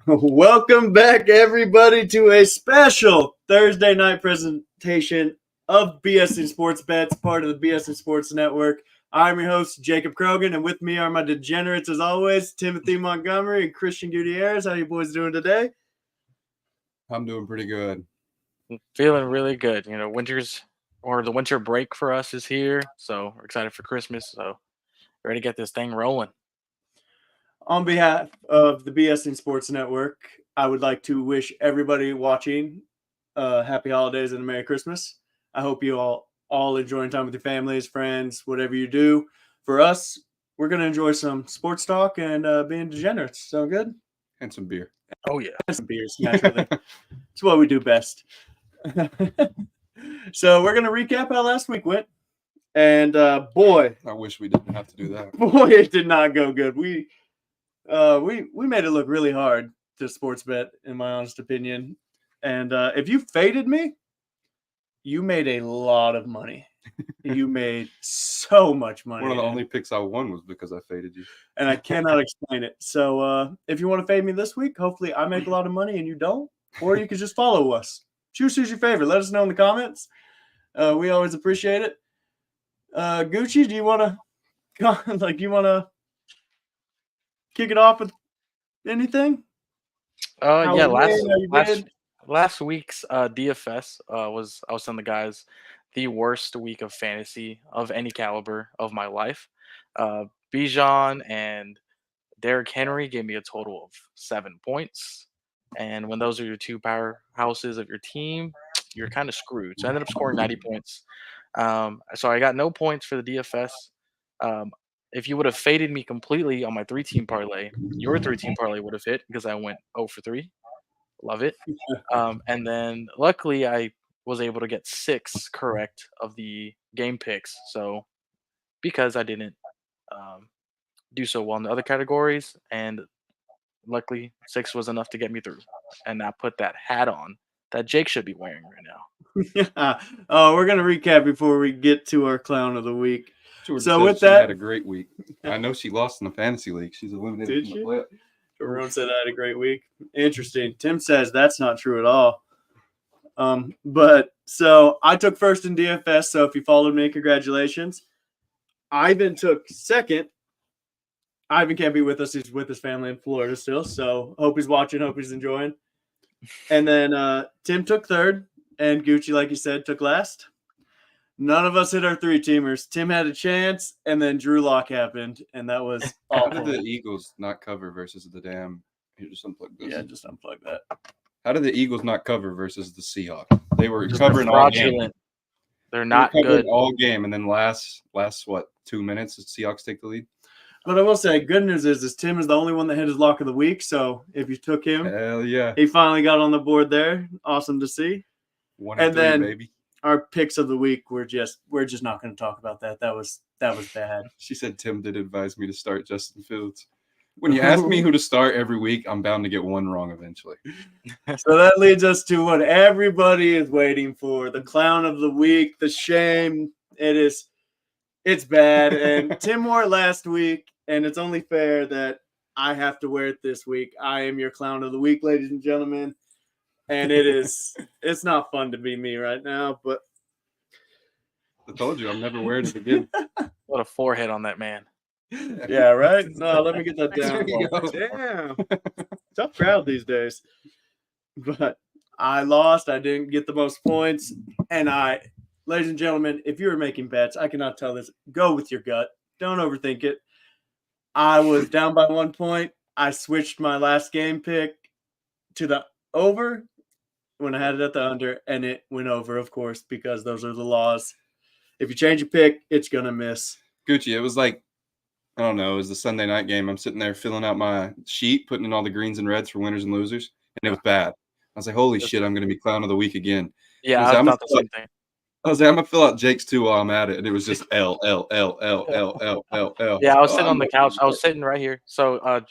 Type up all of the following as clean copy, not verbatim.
Welcome back, everybody, to a special Thursday night presentation of B.Sing Sports Bets, part of the B.Sing Sports Network. I'm your host, Jacob Krogan, and with me are my degenerates, as always, Timothy Montgomery and Christian Gutierrez. How you boys doing today? I'm doing pretty good. Feeling really good. The winter break for us is here, so we're excited for Christmas. So ready to get this thing rolling. On behalf of the B.Sing Sports Network, I would like to wish everybody watching happy holidays and a Merry Christmas. I hope you all enjoying time with your families, friends, whatever you do. For us, we're going to enjoy some sports talk and being degenerates. Sound good? And some beer. Oh yeah. And some beers, naturally. It's what we do best. So we're going to recap how last week went. And boy, I wish we didn't have to do that. boy, it did not go good. We made it look really hard to sports bet, in my honest opinion. And if you faded me, you made a lot of money. You made so much money. One of the only picks I won was because I faded you. And I cannot explain it. So if you want to fade me this week, hopefully I make a lot of money and you don't. Or you can just follow us. Choose who's your favorite. Let us know in the comments. We always appreciate it. Gucci, do you want to kick it off with anything? Yeah. Last Last week's DFS I was telling the guys the worst week of fantasy of any caliber of my life. Bijan and Derrick Henry gave me a total of 7 points, and when those are your two powerhouses of your team, you're kind of screwed. So I ended up scoring 90 points. So I got no points for the DFS. Um, if you would have faded me completely on my three-team parlay, your three-team parlay would have hit because I went 0 for 3. Love it. And then luckily I was able to get 6 correct of the game picks. So because I didn't um, do so well in the other categories, and luckily 6 was enough to get me through. And I put that hat on that Jake should be wearing right now. We're gonna recap before we get to our clown of the week. George So said with she that, had a great week. I know she lost in the fantasy league. She's eliminated did from the she? playoff. Jerome said I had a great week. Interesting. Tim says that's not true at all. But so I took first in DFS. So if you followed me, congratulations. Ivan took second. Ivan can't be with us. He's with his family in Florida still. So hope he's watching. Hope he's enjoying. And then Tim took third. And Gucci, like you said, took last. None of us hit our three-teamers. Tim had a chance, and then Drew Lock happened, and that was How awful. did the Eagles not cover versus the damn? Here, just unplug this. Yeah, just unplug that. How did the Eagles not cover versus the Seahawks? They were Just covering all game. fraudulent. They're They were not covering good. all game, and then last what 2 minutes? The Seahawks take the lead. But I will say, good news is Tim is the only one that hit his lock of the week. So if you took him, Hell yeah! he finally got on the board there. Awesome to see. 1 And 3, then baby. our picks of the week, we're just not going to talk about that. That was bad. She said Tim did advise me to start Justin Fields. When you ask me who to start every week, I'm bound to get one wrong eventually. So that leads us to what everybody is waiting for: the clown of the week, the shame. It's bad. And Tim wore it last week, and it's only fair that I have to wear it this week. I am your clown of the week, ladies and gentlemen. And it's not fun to be me right now, but I told you I'm never wearing it again. What a forehead on that man. yeah, right? No, let me get that down. There you go. Damn. Tough crowd these days. But I lost. I didn't get the most points. And ladies and gentlemen, if you were making bets, I cannot tell this. Go with your gut. Don't overthink it. I was down by 1 point. I switched my last game pick to the over when I had it at the under, and it went over, of course, because those are the laws. If you change your pick, it's going to miss. Gucci, it was like, I don't know, it was the Sunday night game. I'm sitting there filling out my sheet, putting in all the greens and reds for winners and losers, and it was bad. I was like, holy shit, I'm going to be clown of the week again. Yeah, I I was thought the same thing. I was like, I'm going to fill out Jake's too while I'm at it, and it was just L, L, L, L, L, L, L, L. Yeah, I was sitting on the couch. I was sitting right here. So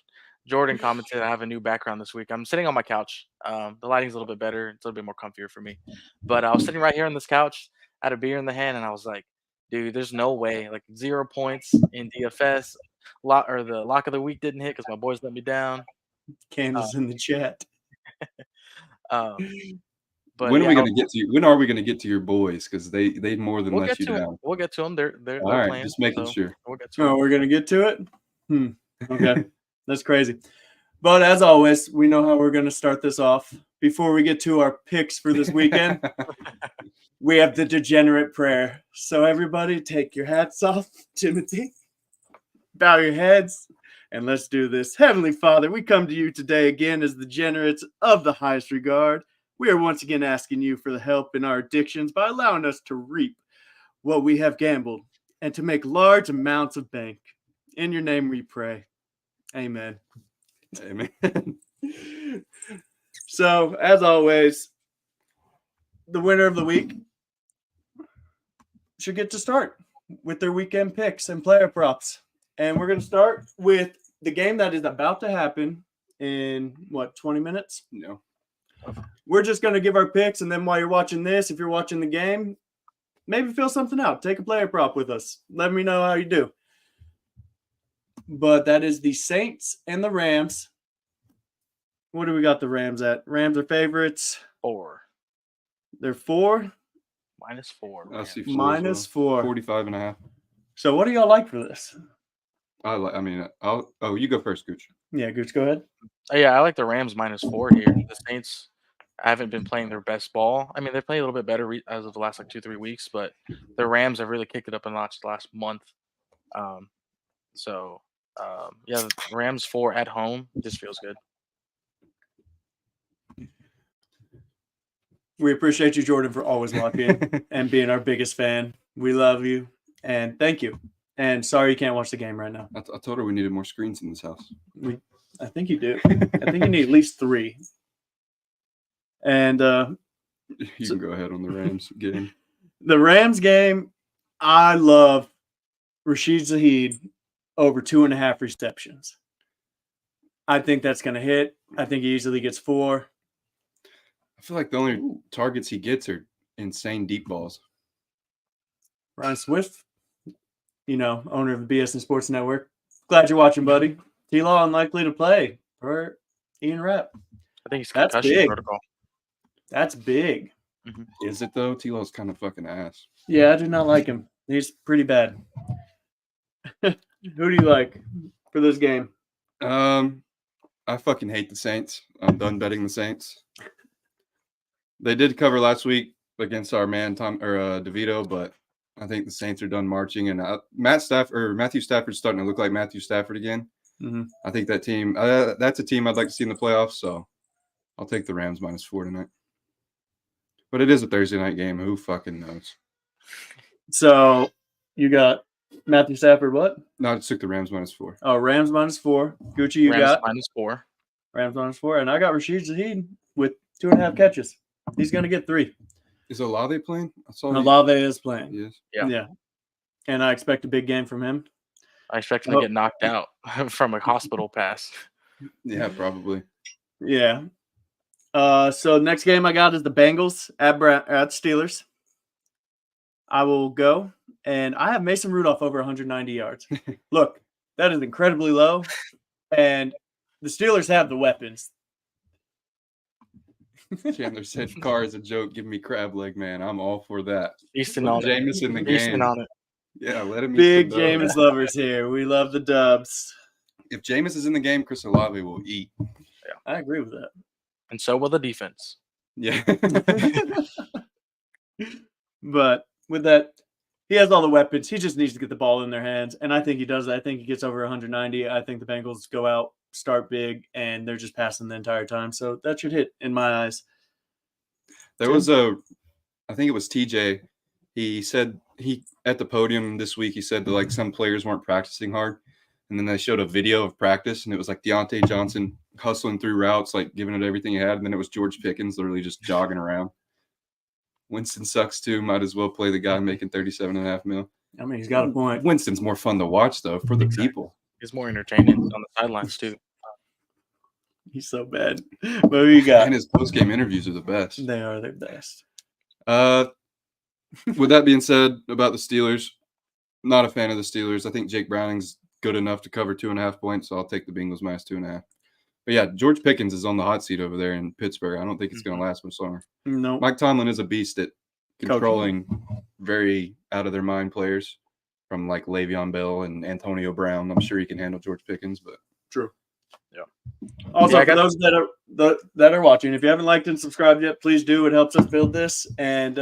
Jordan commented I have a new background this week. I'm sitting on my couch. The lighting's a little bit better. It's a little bit more comfier for me. But I was sitting right here on this couch, had a beer in the hand, and I was like, dude, there's no way. Like 0 points in DFS. The lock of the week didn't hit because my boys let me down. Candace in the chat. Um, but When are yeah, we gonna get to you? When are we gonna get to your boys? Because they more than we'll let get you to 'em. down. We'll get to them. They're All right, playing. just making so sure. We'll get to 'em. Oh, we're gonna get to it. Okay, that's crazy. But as always, we know how we're gonna start this off. Before we get to our picks for this weekend, we have the degenerate prayer. So everybody, take your hats off, Timothy. Bow your heads, and let's do this. Heavenly Father, we come to you today again as the degenerates of the highest regard. We are once again asking you for the help in our addictions by allowing us to reap what we have gambled and to make large amounts of bank. In your name we pray. Amen. Amen. So, as always, the winner of the week should get to start with their weekend picks and player props. And we're going to start with the game that is about to happen in, 20 minutes? No. We're just going to give our picks, and then while you're watching this, if you're watching the game, maybe fill something out. Take a player prop with us. Let me know how you do. But that is the Saints and the Rams. What do we got the Rams at? Rams are favorites. 4. They're 4. -4. I see Minus 4. 45.5. So what do y'all like for this? You go first, Gooch. Yeah, Gooch, go ahead. Oh, yeah, I like the Rams -4 here. The Saints haven't been playing their best ball. I mean, they're playing a little bit better as of the last 2-3 weeks, but the Rams have really kicked it up a notch the last month. Yeah, the Rams 4 at home just feels good. We appreciate you, Jordan, for always watching and being our biggest fan. We love you, and thank you. And sorry you can't watch the game right now. I told her we needed more screens in this house. I think you do. I think you need at least 3. And You can go ahead on the Rams game. the Rams game, I love Rashid Shaheed over 2.5 receptions. I think that's going to hit. I think he easily gets 4. I feel like the only targets he gets are insane deep balls. Ryan Swift, owner of the BSN Sports Network. Glad you're watching, buddy. T-Law unlikely to play for Ian Rapp. I think he's That's concussion big. protocol. That's big. Is it though? T-Law's kind of fucking ass. Yeah, I do not like him. He's pretty bad. Who do you like for this game? I fucking hate the Saints. I'm done betting the Saints. They did cover last week against our man DeVito, but I think the Saints are done marching. And Matthew Stafford's starting to look like Matthew Stafford again. Mm-hmm. I think that team. That's a team I'd like to see in the playoffs. So I'll take the Rams -4 tonight. But it is a Thursday night game. Who fucking knows? So you got Matthew Stafford. What? No, I just took the Rams -4. Oh, Rams -4. Gucci, you Rams got -4. Rams -4, and I got Rashid Shaheed with 2.5 catches. He's gonna get 3. Is Olave playing? I saw Olave is playing. He is. Yeah. And I expect a big game from him. I expect him to get knocked out from a hospital pass. Yeah, probably. Yeah. So next game I got is the Bengals at Steelers. I will go, and I have Mason Rudolph over 190 yards. Look, that is incredibly low, and the Steelers have the weapons. Chandler said, "Car is a joke. Give me crab leg, man. I'm all for that." Easton Put on it. Jameis in the Easton game. on it. Yeah, let him. Big eat some dubs. Jameis lovers here. We love the dubs. If Jameis is in the game, Chris Olave will eat. I agree with that. And so will the defense. Yeah. But with that, he has all the weapons. He just needs to get the ball in their hands, and I think he does that. I think he gets over 190. I think the Bengals go out, start big, and they're just passing the entire time. So that should hit in my eyes. There was I think it was TJ. He said at the podium this week, he said that like some players weren't practicing hard. And then they showed a video of practice, and it was like Deontay Johnson hustling through routes, like giving it everything he had. And then it was George Pickens literally just jogging around. Winston sucks too. Might as well play the guy making $37.5 million. I mean, he's got a point. Winston's more fun to watch though for the people. He's more entertaining on the sidelines too. He's so bad. But who you got? And his post-game interviews are the best. They are their best. With that being said about the Steelers, not a fan of the Steelers. I think Jake Browning's good enough to cover 2.5 points, so I'll take the Bengals -2.5. But yeah, George Pickens is on the hot seat over there in Pittsburgh. I don't think it's going to last much longer. No. Mike Tomlin is a beast at controlling very out of their mind players from like Le'Veon Bell and Antonio Brown. I'm sure he can handle George Pickens, but True. Yeah. Also, for those that are watching, if you haven't liked and subscribed yet, please do. It helps us build this, and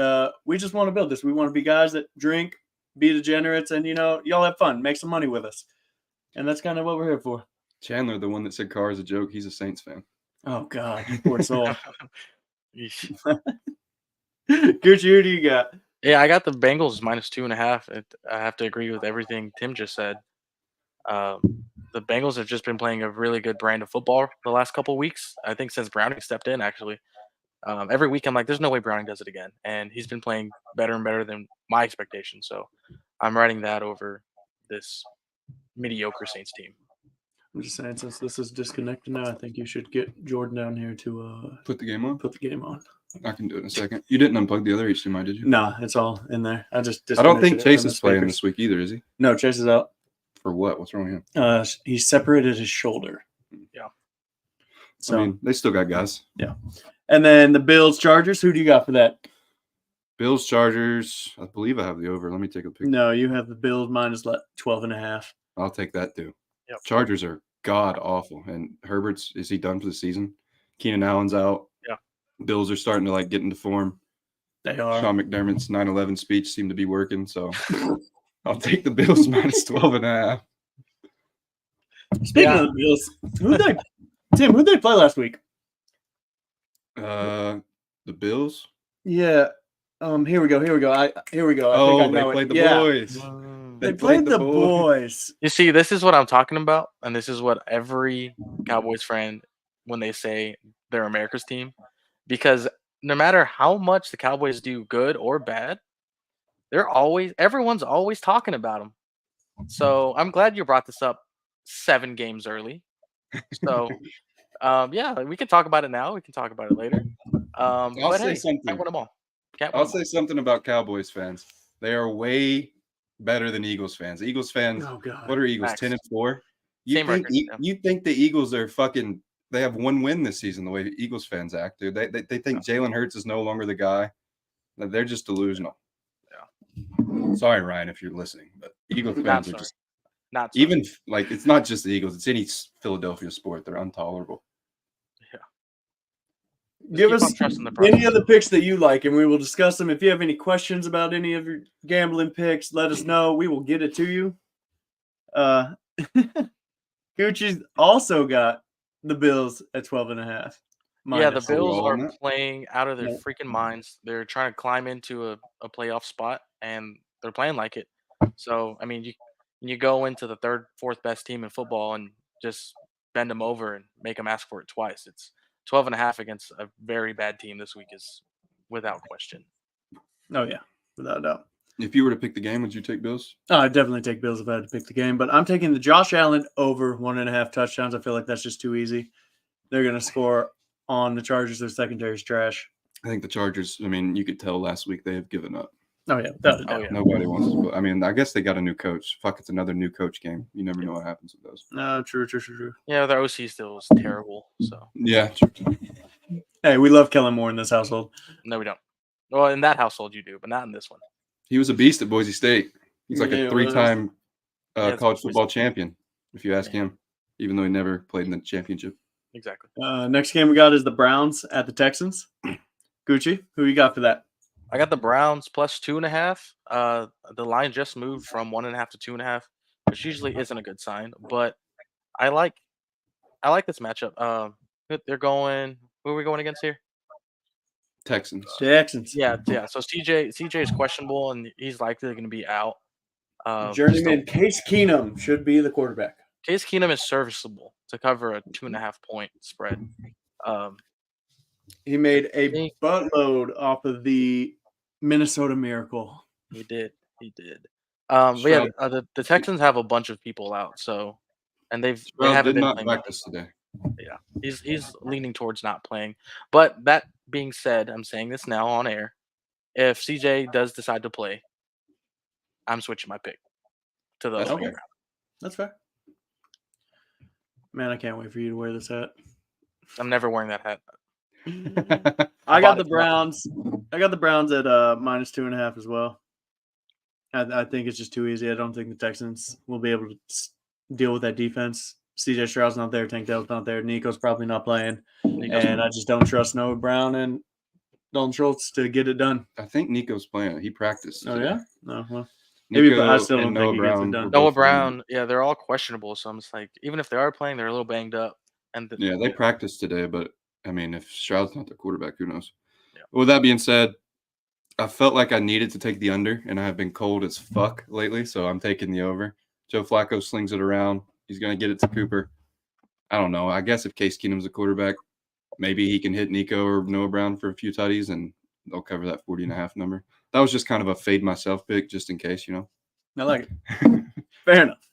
we just want to build this. We want to be guys that drink, be degenerates, and y'all have fun, make some money with us, and that's kind of what we're here for. Chandler, the one that said Carr is a joke, he's a Saints fan. Oh God, you poor soul. Gucci, who do you got? Yeah, I got the Bengals -2.5. I have to agree with everything Tim just said. The Bengals have just been playing a really good brand of football the last couple of weeks. I think since Browning stepped in, actually. Every week I'm like, there's no way Browning does it again. And he's been playing better and better than my expectations. So I'm writing that over this mediocre Saints team. I'm just saying, since this is disconnected now, I think you should get Jordan down here to put the game on. Put the game on. I can do it in a second. You didn't unplug the other HDMI, did you? No, it's all in there. I don't think Chase is playing this week either, is he? No, Chase is out. For what? What's wrong with him? He separated his shoulder. Yeah. So I mean, they still got guys. Yeah. And then the Bills Chargers. Who do you got for that? Bills Chargers. I believe I have the over. Let me take a picture. No, you have the Bills -12.5. I'll take that too. Yep. Chargers are god awful. And is he done for the season? Keenan Allen's out. Yeah. Bills are starting to get into form. They are. Sean McDermott's 9/11 speech seemed to be working, so I'll take the Bills -12.5. Speaking of the Bills, who'd they play last week? The Bills? Yeah. Here we go. Here we go. I think I know they played it. the boys. They played the boys. You see, this is what I'm talking about, and this is what every Cowboys fan when they say they're America's team, because no matter how much the Cowboys do good or bad, everyone's always talking about them. So I'm glad you brought this up 7 games early. So yeah, we can talk about it now. We can talk about it later. I'll say something. Can't win them all. I'll say something about Cowboys fans. They are way better than Eagles fans. Eagles fans, what are Eagles? 10-4. You think the Eagles are fucking? They have one win this season. The way the Eagles fans act, dude. They think Jalen Hurts is no longer the guy. They're just delusional. Yeah. Sorry, Ryan, if you're listening, but Eagles fans are just not sorry. Even it's not just the Eagles. It's any Philadelphia sport. They're intolerable. Give us any of the picks that you like, and we will discuss them. If you have any questions about any of your gambling picks, let us know. We will get it to you. Gucci's also got the Bills at 12.5. Yeah, the Bills are playing out of their freaking minds. They're trying to climb into a playoff spot, and they're playing like it. So, I mean, you go into the 3rd, 4th best team in football and just bend them over and make them ask for it twice. It's 12.5 against a very bad team this week is without question. Oh, yeah, without a doubt. If you were to pick the game, would you take Bills? I'd definitely take Bills if I had to pick the game, but I'm taking the Josh Allen over 1.5 touchdowns. I feel like that's just too easy. They're going to score on the Chargers. Their secondary's trash. I think the Chargers, I mean, you could tell last week they have given up. Oh, yeah. Without a doubt. Yeah. Nobody wants to. I mean, I guess they got a new coach. Fuck, it's another new coach game. You never know what happens with those. No, true. Yeah, their OC still is terrible. So yeah, true. Hey, we love Kellen Moore in this household. No, we don't. Well, in that household you do, but not in this one. He was a beast at Boise State. He's like a 3-time college football champion, if you ask him, even though he never played in the championship. Exactly. Next game we got is the Browns at the Texans. Gucci, who you got for that? I got the Browns +2.5. The line just moved from 1.5 to 2.5, which usually isn't a good sign. But I like this matchup. They're going. Who are we going against here? Texans. Yeah. So CJ is questionable, and he's likely going to be out. Journeyman Case Keenum should be the quarterback. Case Keenum is serviceable to cover a 2.5-point spread. He made a buttload off of the Minnesota Miracle. He did. But yeah, the Texans have a bunch of people out, and they haven't been playing practice today. Yeah, he's leaning towards not playing. But that being said, I'm saying this now on air. If CJ does decide to play, I'm switching my pick to the okay. That's fair. Man, I can't wait for you to wear this hat. I'm never wearing that hat. I bought got the it for nothing. Browns. I got the Browns at -2.5 as well. I think it's just too easy. I don't think the Texans will be able to deal with that defense. CJ Stroud's not there. Tank Dell's not there. Nico's probably not playing. And I just don't trust Noah Brown and Dalton Schultz to get it done. I think Nico's playing. He practiced. Oh, today. yeah? No, well. Maybe, but I still don't think he gets it done. Noah Brown, yeah, they're all questionable. So I'm just like, even if they are playing, they're a little banged up. And yeah, they practiced today, but I mean, if Stroud's not the quarterback, who knows? Yeah. With that being said, I felt like I needed to take the under, and I have been cold as fuck lately, so I'm taking the over. Joe Flacco slings it around. He's going to get it to Cooper. I don't know. I guess if Case Keenum's a quarterback, maybe he can hit Nico or Noah Brown for a few tutties, and they'll cover that 40.5 number. That was just kind of a fade myself pick, just in case, you know. I like it. Fair enough.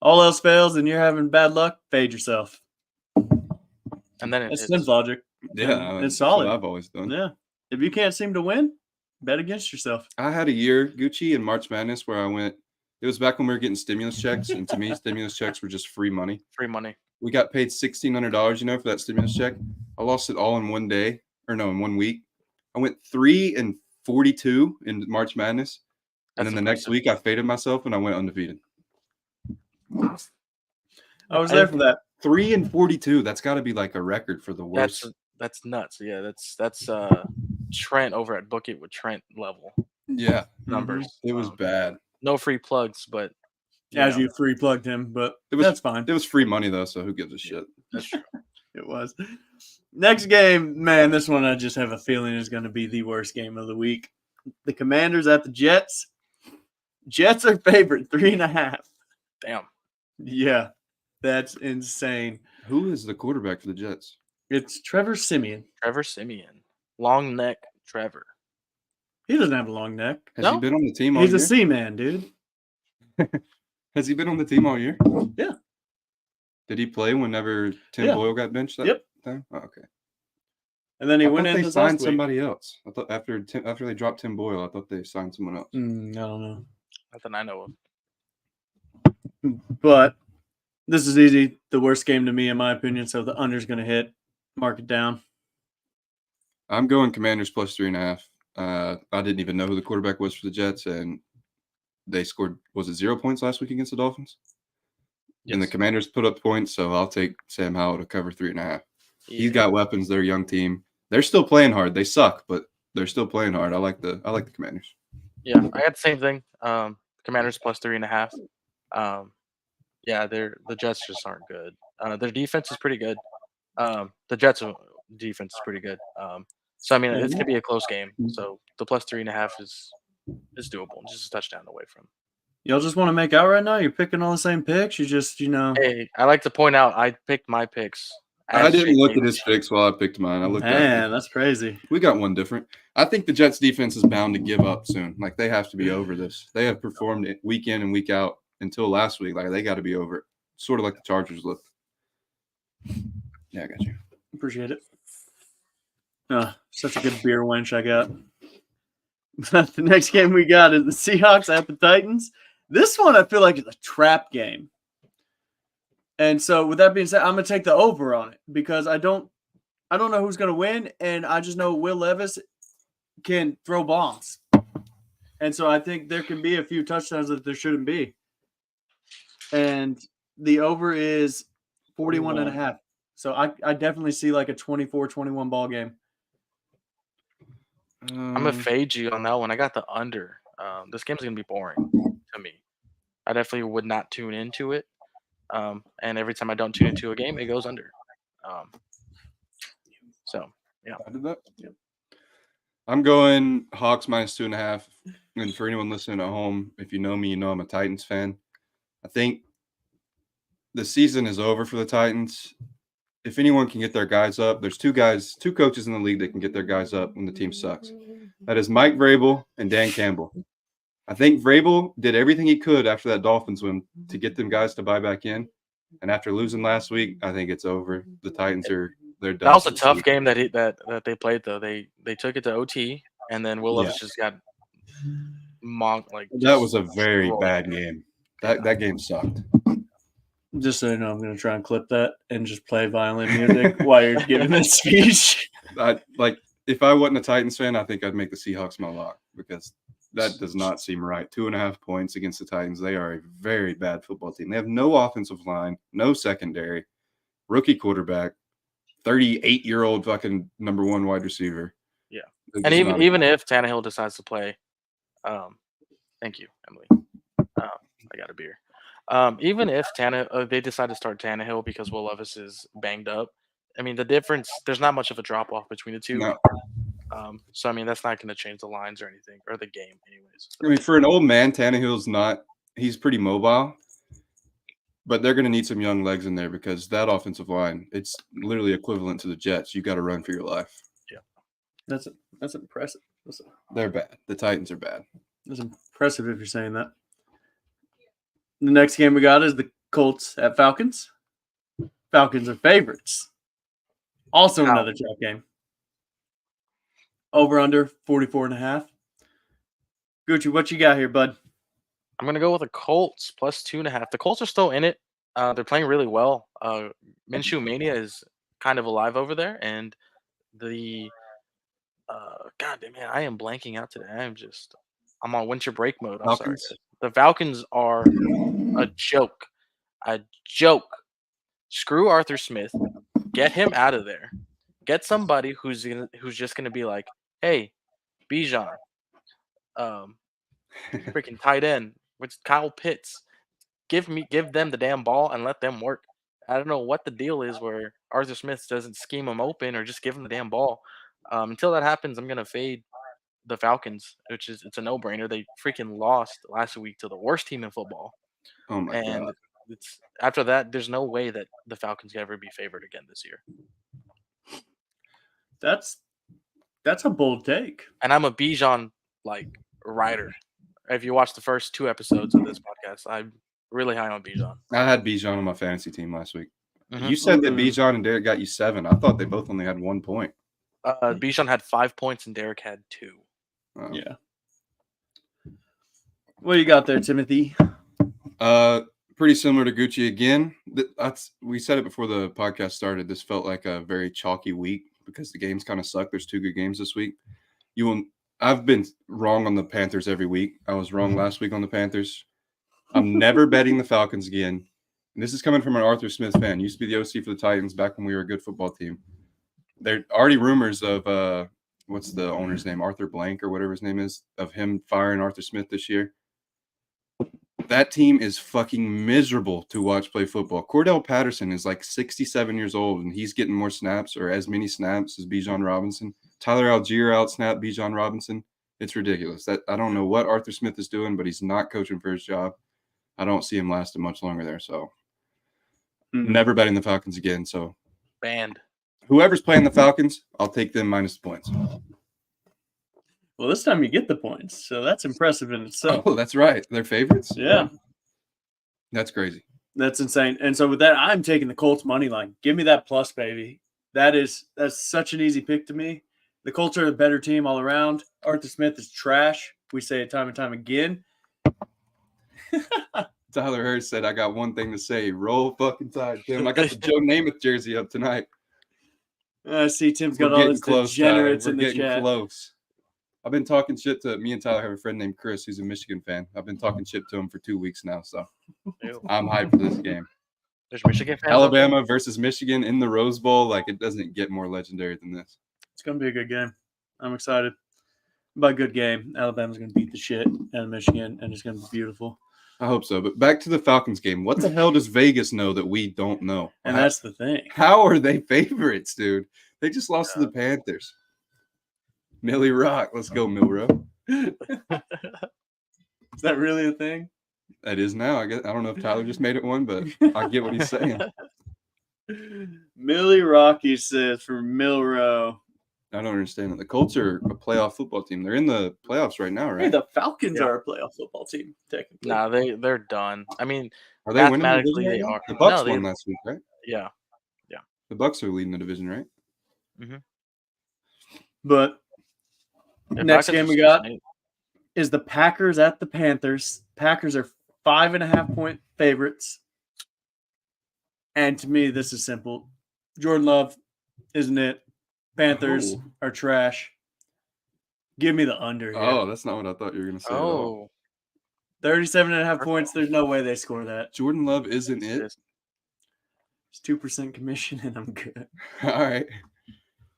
All else fails and you're having bad luck, fade yourself. And then it's Sim's logic. Yeah, it's solid. That's what I've always done. Yeah. If you can't seem to win, bet against yourself. I had a year, Gucci, in March Madness where I went. It was back when we were getting stimulus checks, and to me, stimulus checks were just free money. Free money. We got paid $1,600, you know, for that stimulus check. I lost it all in 1 day, or no, in 1 week. I went 3-42 in March Madness, and then the next week I faded myself and I went undefeated. I was there for that. 3-42. That's got to be like a record for the worst. That's nuts. Yeah, that's Trent over at Book It with Trent level. Yeah, numbers. It was bad. No free plugs, but you free plugged him, but that's fine. It was free money though, so who gives a shit? That's true. It was. Next game, man, this one I just have a feeling is going to be the worst game of the week. The Commanders at the Jets. Jets are favorite 3.5. Damn. Yeah, that's insane. Who is the quarterback for the Jets? It's Trevor Siemian. Long neck Trevor. He doesn't have a long neck. Has he been on the team all year? He's a C-man, dude. Has he been on the team all year? Yeah. Did he play whenever Tim Boyle got benched that time? Oh, okay. And then he went in. They signed somebody else. I thought after they dropped Tim Boyle, I thought they signed someone else. I don't know. Nothing I know of. But this is easy. The worst game to me, in my opinion. So the under's going to hit. Mark it down. I'm going Commanders plus 3.5. I didn't even know who the quarterback was for the Jets, and they scored, was it 0 points last week against the Dolphins? Yes. And the Commanders put up points, so I'll take Sam Howell to cover 3.5. Yeah. He's got weapons. They're a young team. They're still playing hard. They suck, but they're still playing hard. I like the Commanders. Yeah, I had the same thing. Commanders plus 3.5. Yeah, the Jets just aren't good. Their defense is pretty good. The Jets' defense is pretty good. So I mean, it's gonna be a close game. So the plus 3.5 is doable. Just a touchdown away from. Y'all just want to make out right now? You're picking all the same picks. You just, Hey, I like to point out I picked my picks. I didn't look at his picks while I picked mine. I looked. Man, that's crazy. We got one different. I think the Jets defense is bound to give up soon. Like they have to be over this. They have performed it week in and week out until last week. Like they got to be over it. Sort of like the Chargers look. Yeah, I got you. Appreciate it. Such a good beer wench I got. The next game we got is the Seahawks at the Titans. This one I feel like is a trap game. And so with that being said, I'm going to take the over on it because I don't know who's going to win, and I just know Will Levis can throw bombs. And so I think there can be a few touchdowns that there shouldn't be. And the over is 41.5. So I definitely see like a 24-21 ball game. I'm going to fade you on that one. I got the under. This game's going to be boring to me. I definitely would not tune into it. And every time I don't tune into a game, it goes under. So, yeah. I did that. Yeah. I'm going Hawks minus 2.5. And for anyone listening at home, if you know me, you know I'm a Titans fan. I think the season is over for the Titans. If anyone can get their guys up, there's two coaches in the league that can get their guys up when the team sucks. That is Mike Vrabel and Dan Campbell. I think Vrabel did everything he could after that Dolphins win to get them guys to buy back in. And after losing last week, I think it's over. The Titans they're done. That was a tough game that they played though. They took it to OT, and then Will Levis just got mocked. Like that was a very bad game. That game sucked. Just so you know, I'm going to try and clip that and just play violin music while you're giving this speech. If I wasn't a Titans fan, I think I'd make the Seahawks my lock because that does not seem right. 2.5 points against the Titans. They are a very bad football team. They have no offensive line, no secondary, rookie quarterback, 38-year-old fucking number one wide receiver. Yeah. They're And just not even if Tannehill decides to play, thank you, Emily. I got a beer. Even if they decide to start Tannehill because Will Levis is banged up, I mean the difference. There's not much of a drop off between the two. No. So I mean that's not going to change the lines or anything or the game, anyways. I mean, for an old man, Tannehill's not. He's pretty mobile, but they're going to need some young legs in there because that offensive line, it's literally equivalent to the Jets. You got to run for your life. Yeah, That's impressive. They're bad. The Titans are bad. That's impressive if you're saying that. The next game we got is the Colts at Falcons. Falcons are favorites. Also another trap game. Over under 44.5. Gucci, what you got here, bud? I'm gonna go with the Colts plus 2.5. The Colts are still in it. They're playing really well. Minshew Mania is kind of alive over there, and the God damn man, I am blanking out today. I'm on winter break mode. I'm sorry. Falcons? Guys. The Falcons are a joke. A joke. Screw Arthur Smith. Get him out of there. Get somebody who's just gonna be like, hey, Bijan, freaking tight end, which Kyle Pitts. Give them the damn ball and let them work. I don't know what the deal is where Arthur Smith doesn't scheme them open or just give them the damn ball. Until that happens, I'm gonna fade the Falcons, it's a no-brainer. They freaking lost last week to the worst team in football. Oh my And god! it's after that, there's no way that the Falcons can ever be favored again this year. That's a bold take. And I'm a Bijan rider. If you watch the first 2 episodes of this podcast, I'm really high on Bijan. I had Bijan on my fantasy team last week. Mhm. You said that Bijan and Derek got you 7. I thought they both only had 1 point. Bijan had 5 points and Derek had 2. Yeah. What you got there, Timothy? Pretty similar to Gucci again. We said it before the podcast started. This felt like a very chalky week because the games kind of suck. There's 2 good games this week. I've been wrong on the Panthers every week. I was wrong last week on the Panthers. I'm never betting the Falcons again. And this is coming from an Arthur Smith fan. Used to be the OC for the Titans back when we were a good football team. There are already rumors of what's the owner's name? Arthur Blank or whatever his name is, of him firing Arthur Smith this year. That team is fucking miserable to watch play football. Cordell Patterson is like 67 years old, and he's getting more snaps or as many snaps as Bijan Robinson. Tyler Algier outsnapped Bijan Robinson. It's ridiculous. I don't know what Arthur Smith is doing, but he's not coaching for his job. I don't see him lasting much longer there. So never betting the Falcons again. So banned. Whoever's playing the Falcons, I'll take them minus the points. Well, this time you get the points, so that's impressive in itself. Oh, that's right. They're favorites? Yeah. That's crazy. That's insane. And so with that, I'm taking the Colts money line. Give me that plus, baby. That's such an easy pick to me. The Colts are a better team all around. Arthur Smith is trash. We say it time and time again. Tyler Hurst said, I got one thing to say. Roll fucking Tide, Tim. I got the Joe Namath jersey up tonight. I see Tim's got all his degenerates in the chat. We're getting close. I've been talking shit to me and Tyler have a friend named Chris who's a Michigan fan. I've been talking shit to him for 2 weeks now, so I'm hyped for this game. There's Michigan fans. Alabama versus Michigan in the Rose Bowl. Like, it doesn't get more legendary than this. It's going to be a good game. I'm excited. By good game, Alabama's going to beat the shit out of Michigan, and it's going to be beautiful. I hope so. But back to the Falcons game. What the hell does Vegas know that we don't know? And that's the thing. How are they favorites, dude? They just lost to the Panthers. Millie Rock. Let's go, Milrow. Is that really a thing? That is now. I guess I don't know if Tyler just made it one, but I get what he's saying. Millie Rocky says for Milrow. I don't understand it. The Colts are a playoff football team. They're in the playoffs right now, right? Hey, the Falcons are a playoff football team, technically. Nah, they're done. I mean, are they winning the mathematically division? they are. The Bucks won last week, right? Yeah. The Bucks are leading the division, right? Mm-hmm. But next game we got is the Packers at the Panthers. Packers are 5.5-point favorites. And to me, this is simple. Jordan Love, isn't it? Panthers Oh. are trash. Give me the under here. Oh, that's not what I thought you were going to say at all. 37.5 points. There's no way they score that. Jordan Love isn't it? It's 2% commission, and I'm good. All right.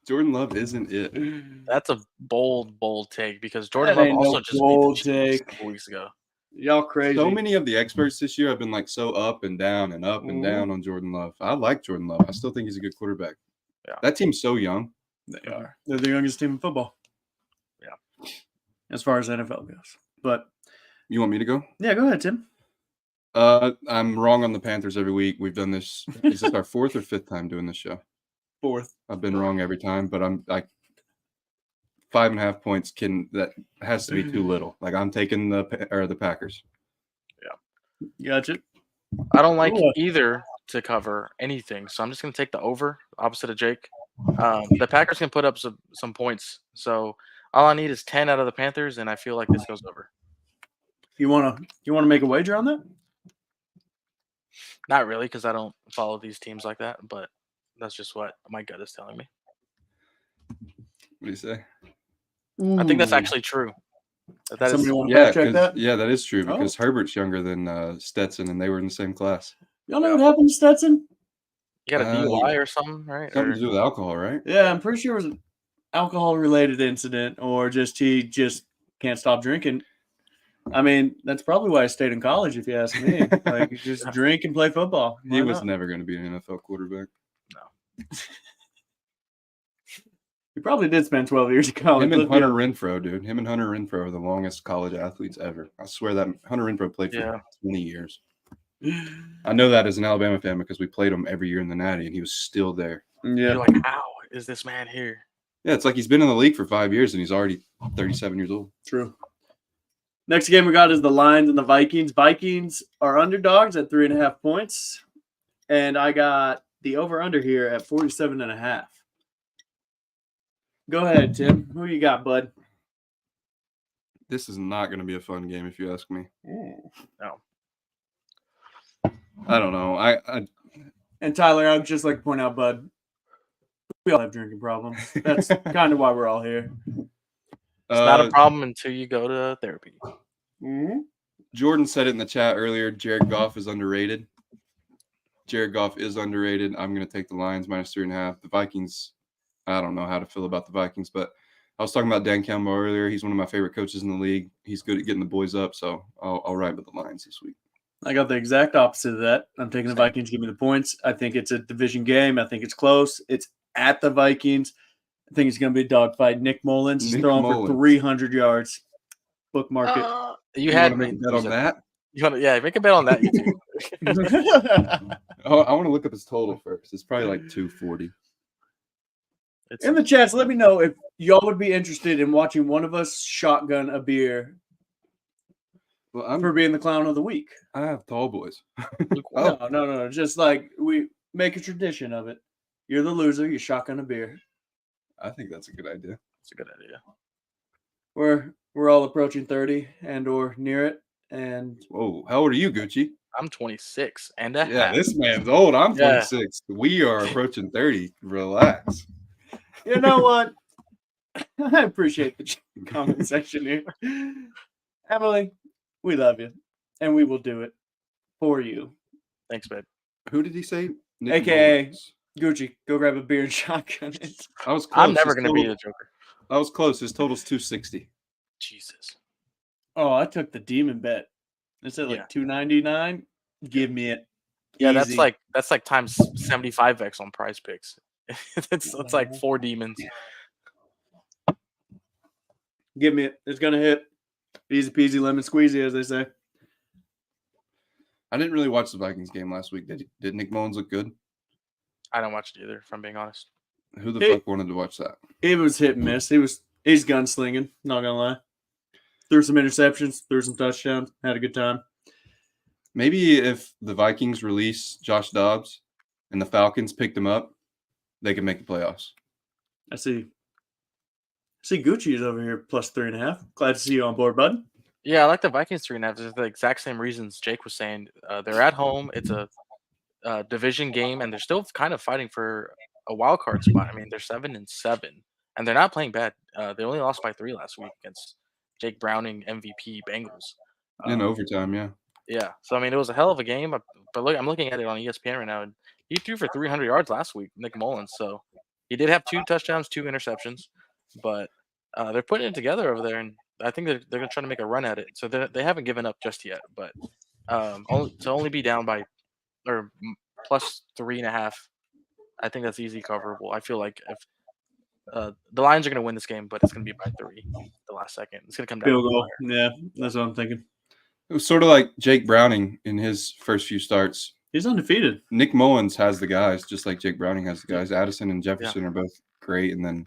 Jordan Love isn't it. That's a bold take because Jordan That Love ain't also no just beat bold the Chiefs a take. couple weeks ago. Y'all crazy. So many of the experts this year have been like so up and down and up and down on Jordan Love. I like Jordan Love. I still think he's a good quarterback. Yeah. That team's so young. They are. They're the youngest team in football. Yeah. As far as NFL goes. But You want me to go? yeah, go ahead, Tim. I'm wrong on the Panthers every week. We've done this. Is this our 4th or 5th time doing this show? 4th. I've been wrong every time, but I'm like 5.5 points that has to be too little. Like I'm taking the Packers. Gotcha. I don't like either to cover anything, so I'm just going to take the over, opposite of Jake. The Packers can put up some points, so all I need is 10 out of the Panthers, and I feel like this goes over. You wanna make a wager on that? Not really, because I don't follow these teams like that, but that's just what my gut is telling me. What do you say? I think that's actually true. Somebody want to fact check that? Yeah, that is true because Herbert's younger than Stetson, and they were in the same class. Y'all know what happened to Stetson? You got a DUI or something, right? Something to do with alcohol, right? Yeah, I'm pretty sure it was an alcohol-related incident, or he just can't stop drinking. I mean, that's probably why I stayed in college, if you ask me. Like, just drink and play football. He was never going to be an NFL quarterback. No. He probably did spend 12 years of college. Him and Hunter Renfrow, dude. Him and Hunter Renfrow are the longest college athletes ever. I swear that Hunter Renfrow played for 20 years. I know that as an Alabama fan because we played him every year in the Natty, and he was still there. Yeah. You're like, how is this man here? Yeah, it's like he's been in the league for 5 years, and he's already 37 years old. True. Next game we got is the Lions and the Vikings. Vikings are underdogs at 3.5 points, and I got the over-under here at 47.5. Go ahead, Tim. Who you got, bud? This is not going to be a fun game if you ask me. No. I don't know. And Tyler, I would just like to point out, bud, we all have drinking problems. That's kind of why we're all here. It's not a problem until you go to therapy. Mm-hmm. Jordan said it in the chat earlier. Jared Goff is underrated. Jared Goff is underrated. I'm going to take the Lions minus 3.5. The Vikings, I don't know how to feel about the Vikings, but I was talking about Dan Campbell earlier. He's one of my favorite coaches in the league. He's good at getting the boys up, so I'll ride with the Lions this week. I got the exact opposite of that. I'm taking the Vikings to give me the points. I think it's a division game. I think it's close. It's at the Vikings. I think it's going to be a dogfight. Nick Mullins is throwing for 300 yards. Bookmark it. You had me bet on that? Make a bet on that. You too. I want to look up his total first. It's probably like 240. In the chats, let me know if y'all would be interested in watching one of us shotgun a beer for being the clown of the week. I have tall boys. No. Just like we make a tradition of it. You're the loser. You shotgun a beer. I think that's a good idea. It's a good idea. We're all approaching 30 and or near it. And whoa, how old are you, Gucci? I'm 26 and a half. Yeah, this man's old. I'm 26. We are approaching 30. Relax. You know what? I appreciate the comment section here. Emily, we love you, and we will do it for you. Thanks, babe. Who did he say? AKA Mullins. Gucci, go grab a beer and shotgun it. I was close. I'm never going to be the Joker. I was close. His total's 260. Jesus. Oh, I took the demon bet. It said like 299. Give me it. Yeah, Easy. that's like times 75x on Prize Picks. it's like 4 demons. Give me it. It's gonna hit. Easy peasy lemon squeezy, as they say. I didn't really watch the Vikings game last week. Did Nick Mullins look good? I don't watch it either, if I'm being honest. Who the fuck wanted to watch that? It was hit and miss. He's gunslinging, not gonna lie. Threw some interceptions, threw some touchdowns, had a good time. Maybe if the Vikings release Josh Dobbs and the Falcons picked him up, they could make the playoffs. I see Gucci is over here plus 3.5. Glad to see you on board, bud. Yeah, I like the Vikings 3.5. It's the exact same reasons Jake was saying. They're at home. It's a division game, and they're still kind of fighting for a wild card spot. I mean, they're 7-7, and they're not playing bad. They only lost by 3 last week against Jake Browning MVP Bengals. In overtime, yeah. Yeah, so I mean, it was a hell of a game. But look, I'm looking at it on ESPN right now, and he threw for 300 yards last week, Nick Mullins. So he did have 2 touchdowns, 2 interceptions, but they're putting it together over there, and I think they're going to try to make a run at it. So they haven't given up just yet, but only be down by or plus 3.5, I think that's easy coverable. I feel like if the Lions are going to win this game, but it's going to be by 3 the last second. It's going to come down Field to the goal. wire. Yeah, that's what I'm thinking. It was sort of like Jake Browning in his first few starts. He's undefeated. Nick Mullins has the guys, just like Jake Browning has the guys. Addison and Jefferson are both great. And then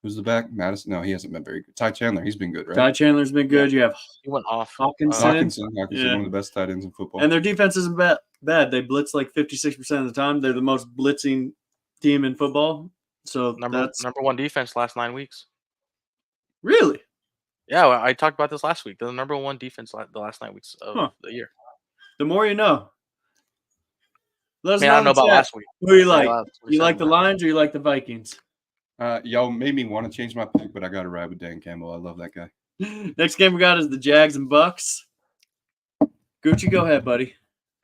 who's the back? Madison? No, he hasn't been very good. Ty Chandler, he's been good, right? Ty Chandler's been good. You have He went off. Hawkinson. Hawkinson, one of the best tight ends in football. And their defense isn't bad. They blitz like 56% of the time. They're the most blitzing team in football. So number 1 defense last 9 weeks. Really? Yeah, well, I talked about this last week. They're the number 1 defense the last 9 weeks of the year. The more you know. I don't know about last week. Who you like? You like the Lions or you like the Vikings? Y'all made me want to change my pick, but I got to ride with Dan Campbell. I love that guy. Next game we got is the Jags and Bucks. Gucci, go ahead, buddy.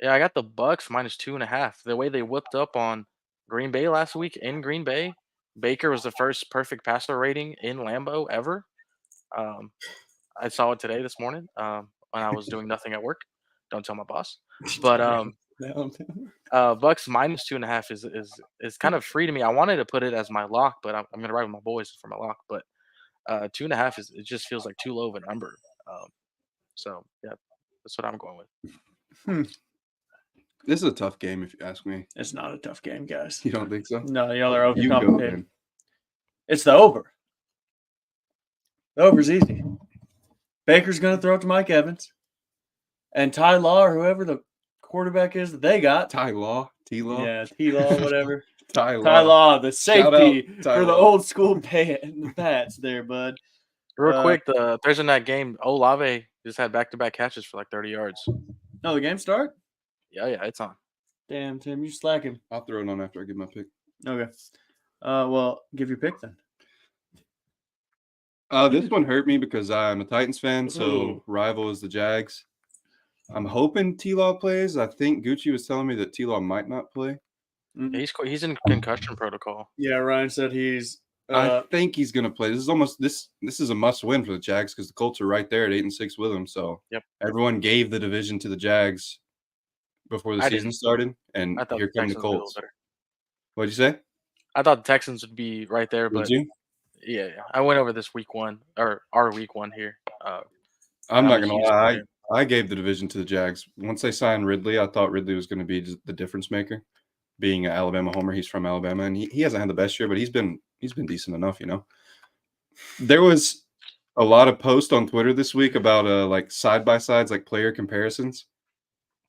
Yeah, I got the Bucks minus 2.5. The way they whipped up on Green Bay last week in Green Bay, Baker was the first perfect passer rating in Lambeau ever. I saw it this morning when I was doing nothing at work. Don't tell my boss. But Bucks minus 2.5 is kind of free to me. I wanted to put it as my lock, but I'm going to ride with my boys for my lock. But 2.5 it just feels like too low of a number. So yeah, that's what I'm going with. This is a tough game, if you ask me. It's not a tough game, guys. You don't think so? No, y'all are You go, overcomplicated. man. It's the over. The over's easy. Baker's going to throw it to Mike Evans. And Ty Law or whoever the quarterback is that they got. Ty Law, T-Law. Yeah, T-Law, whatever. Ty Law. Ty Law, the safety Ty for the Law. old school Pats there, bud. Real quick, the Thursday night game, Olave just had back-to-back catches for like 30 yards. No, the game start? Yeah, it's on. Damn, Tim, you slacking. I'll throw it on after I get my pick. Okay. Well, give your pick then. This one hurt me because I'm a Titans fan, so rival is the Jags. I'm hoping T-Law plays. I think Gucci was telling me that T-Law might not play. Yeah, he's in concussion protocol. Yeah, Ryan said he's. I think he's going to play. This is almost this is a must win for the Jags because the Colts are right there at 8-6 with him. So everyone gave the division to the Jags before the season started, and here come the Colts. What'd you say? I thought the Texans would be right there, but yeah, I went over this week 1 or our week 1 here. I'm not gonna lie. I gave the division to the Jags. Once they signed Ridley, I thought Ridley was going to be the difference maker. Being an Alabama homer, he's from Alabama, and he hasn't had the best year, but he's been decent enough, you know. There was a lot of posts on Twitter this week about like side by sides, like player comparisons,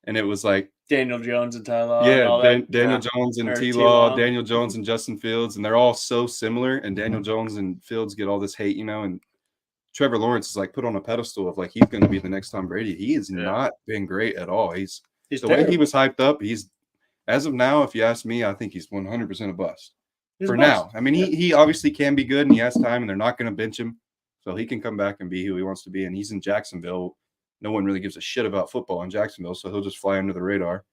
and it was like Daniel Jones and Ty Law. Yeah, and Daniel Jones and T-Law, Daniel Jones and Justin Fields, and they're all so similar. And Daniel Jones and Fields get all this hate, you know, and Trevor Lawrence is like put on a pedestal of like he's going to be the next Tom Brady. He has not been great at all. He's the terrible. Way he was hyped up. He's as of now, if you ask me, I think he's 100% a bust He's now. I mean, he obviously can be good and he has time, and they're not going to bench him, so he can come back and be who he wants to be. And he's in Jacksonville. No one really gives a shit about football in Jacksonville, so he'll just fly under the radar.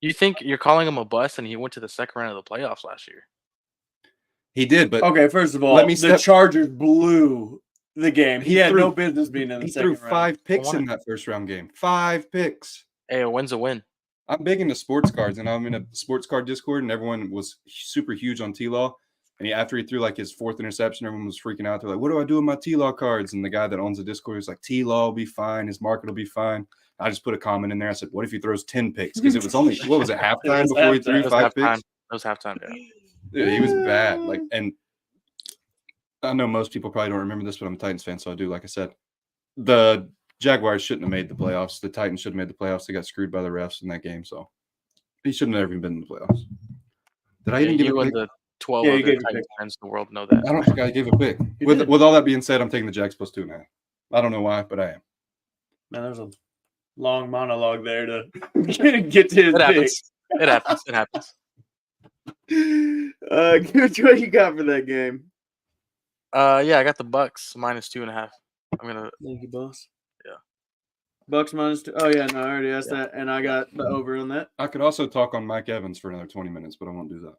You think you're calling him a bust, and he went to the second round of the playoffs last year? He did, but okay. First of all, the Chargers blew the game. He had no business being in the second round. He threw 5 picks in that first round game. 5 picks. Hey, a win's a win. I'm big into sports cards, and I'm in a sports card Discord, and everyone was super huge on T-Law. And after he threw like his 4th interception, everyone was freaking out. They're like, "What do I do with my T-Law cards?" And the guy that owns the Discord was like, "T-Law will be fine. His market will be fine." I just put a comment in there. I said, "What if he throws 10 picks?" Because it was only halftime before he threw 5 picks. It was halftime. Yeah, he was bad. Like, and I know most people probably don't remember this, but I'm a Titans fan, so I do. Like I said, the Jaguars shouldn't have made the playoffs. The Titans should have made the playoffs. They got screwed by the refs in that game, so he shouldn't have even been in the playoffs. Did I even give a pick? The 12 other Titans fans in the world know that. I don't think I gave a pick. With all that being said, I'm taking the Jags plus 2.5. I don't know why, but I am. Man, there's a long monologue there to get to his picks. It happens. It happens. What you got for that game? Yeah, I got the Bucks -2.5. I'm gonna. Thank you, boss. Yeah. Bucks -2. Oh yeah, no, I already asked Yeah. that, and I got the over on that. I could also talk on Mike Evans for another 20 minutes, but I won't do that.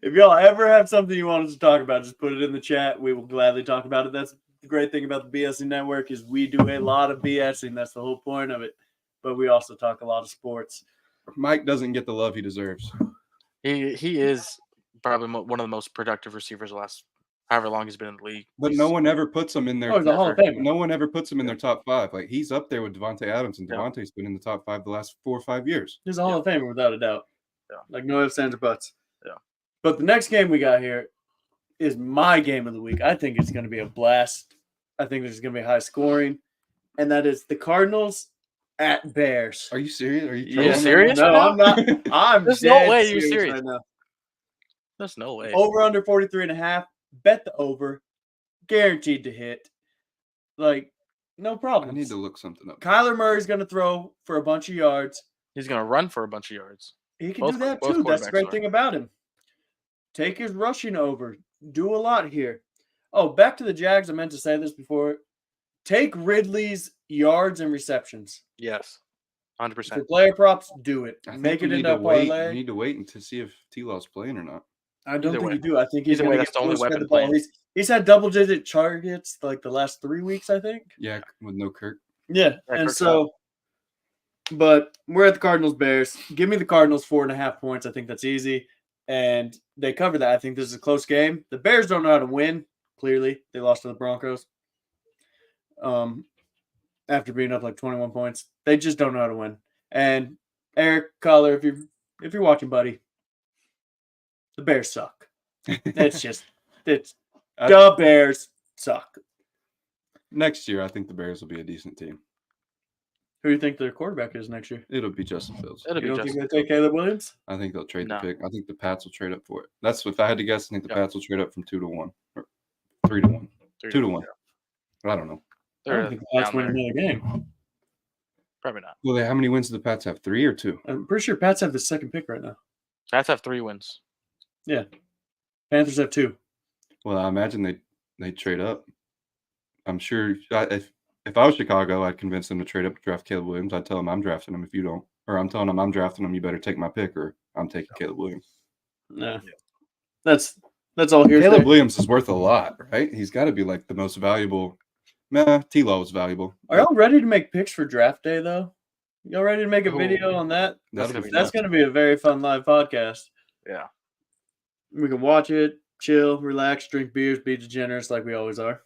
If y'all ever have something you want us to talk about, just put it in the chat. We will gladly talk about it. That's the great thing about the BSing Network is we do a lot of BSing. That's the whole point of it. But we also talk a lot of sports. Mike doesn't get the love he deserves. He is probably one of the most productive receivers the last however long he's been in the league. But no one ever puts him in their Oh, he's a Hall of Famer. no one ever puts him in their top 5. Like he's up there with Devontae Adams, and Yeah. Devontae's been in the top 5 the last 4 or 5 years. He's a Hall of Famer without a doubt. Yeah. Like no ifs, ands, or buts. Yeah. But the next game we got here is my game of the week. I think it's going to be a blast. I think there's going to be high scoring, and that is the Cardinals at Bears. Are you serious? Are you Yeah. trolling serious? No, right I'm not. I'm There's no dead way you're serious. right now. There's no way. Over under 43.5. Bet the over. Guaranteed to hit. Like, no problem. I need to look something up. Kyler Murray's going to throw for a bunch of yards. He's gonna run for a bunch of yards. He can Both- do that both too. That's the quarterbacks great are. thing about him. Take his rushing over. Do a lot here. Oh, back to the Jags. I meant to say this before. Take Ridley's yards and receptions. Yes, 100%. For player props, do it. I think Make you it need into to a wait. parlay. You need to wait and to see if T-Law's playing or not. I don't Either think way. you do. I think he's Either going way, to that's the only spread weapon the ball. playing. He's had double-digit targets like the last 3 weeks, I think. Yeah, with no Kirk. Yeah, Yeah, and Kirk's so, but we're at the Cardinals-Bears. Give me the Cardinals 4.5 points. I think that's easy, and they cover that. I think this is a close game. The Bears don't know how to win. Clearly, they lost to the Broncos. After being up like 21 points, they just don't know how to win. And Eric Collar, if you're watching, buddy, the Bears suck. It's the Bears suck. Next year, I think the Bears will be a decent team. Who do you think their quarterback is next year? It'll be Justin Fields. It'll You be don't Justin. think they take Caleb Williams? I think they'll trade No. the pick. I think the Pats will trade up for it. That's if I had to guess. I think the Yeah. Pats will trade up from 2 to 1 or 3 to 1, 2 to 1. Yeah. I don't know. I don't think the Pats down win there. another game. Probably not. Well, how many wins do the Pats have? 3 or 2? I'm pretty sure Pats have the second pick right now. Pats have 3 wins. Panthers have 2. Well, I imagine they trade up. I'm sure if I was Chicago, I'd convince them to trade up to draft Caleb Williams. I'd tell them I'm drafting him if you don't, or I'm telling them I'm drafting him. You better take my pick, or I'm taking Caleb Williams. No, that's all here. Caleb Williams is worth a lot, right? He's got to be like the most valuable. T-Law was valuable. Are y'all ready to make picks for draft day though? Y'all ready to make a Oh, video on that? That's That'll gonna be be That's nuts. going to be a very fun live podcast. Yeah. We can watch it, chill, relax, drink beers, be degenerates like we always are.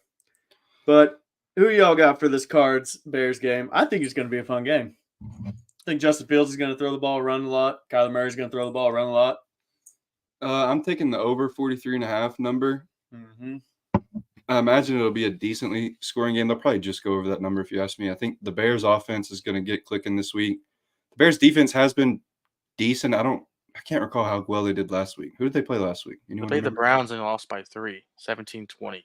But who y'all got for this Cards Bears game? I think it's going to be a fun game. I think Justin Fields is going to throw the ball, run a lot. Kyler Murray's going to throw the ball, run a lot. I'm taking the over 43.5 number. Mm-hmm. I imagine it'll be a decently scoring game. They'll probably just go over that number if you ask me. I think the Bears offense is going to get clicking this week. The Bears defense has been decent. I can't recall how well they did last week. Who did they play last week? They Anyone played the remember? Browns and lost by 3, 17-20.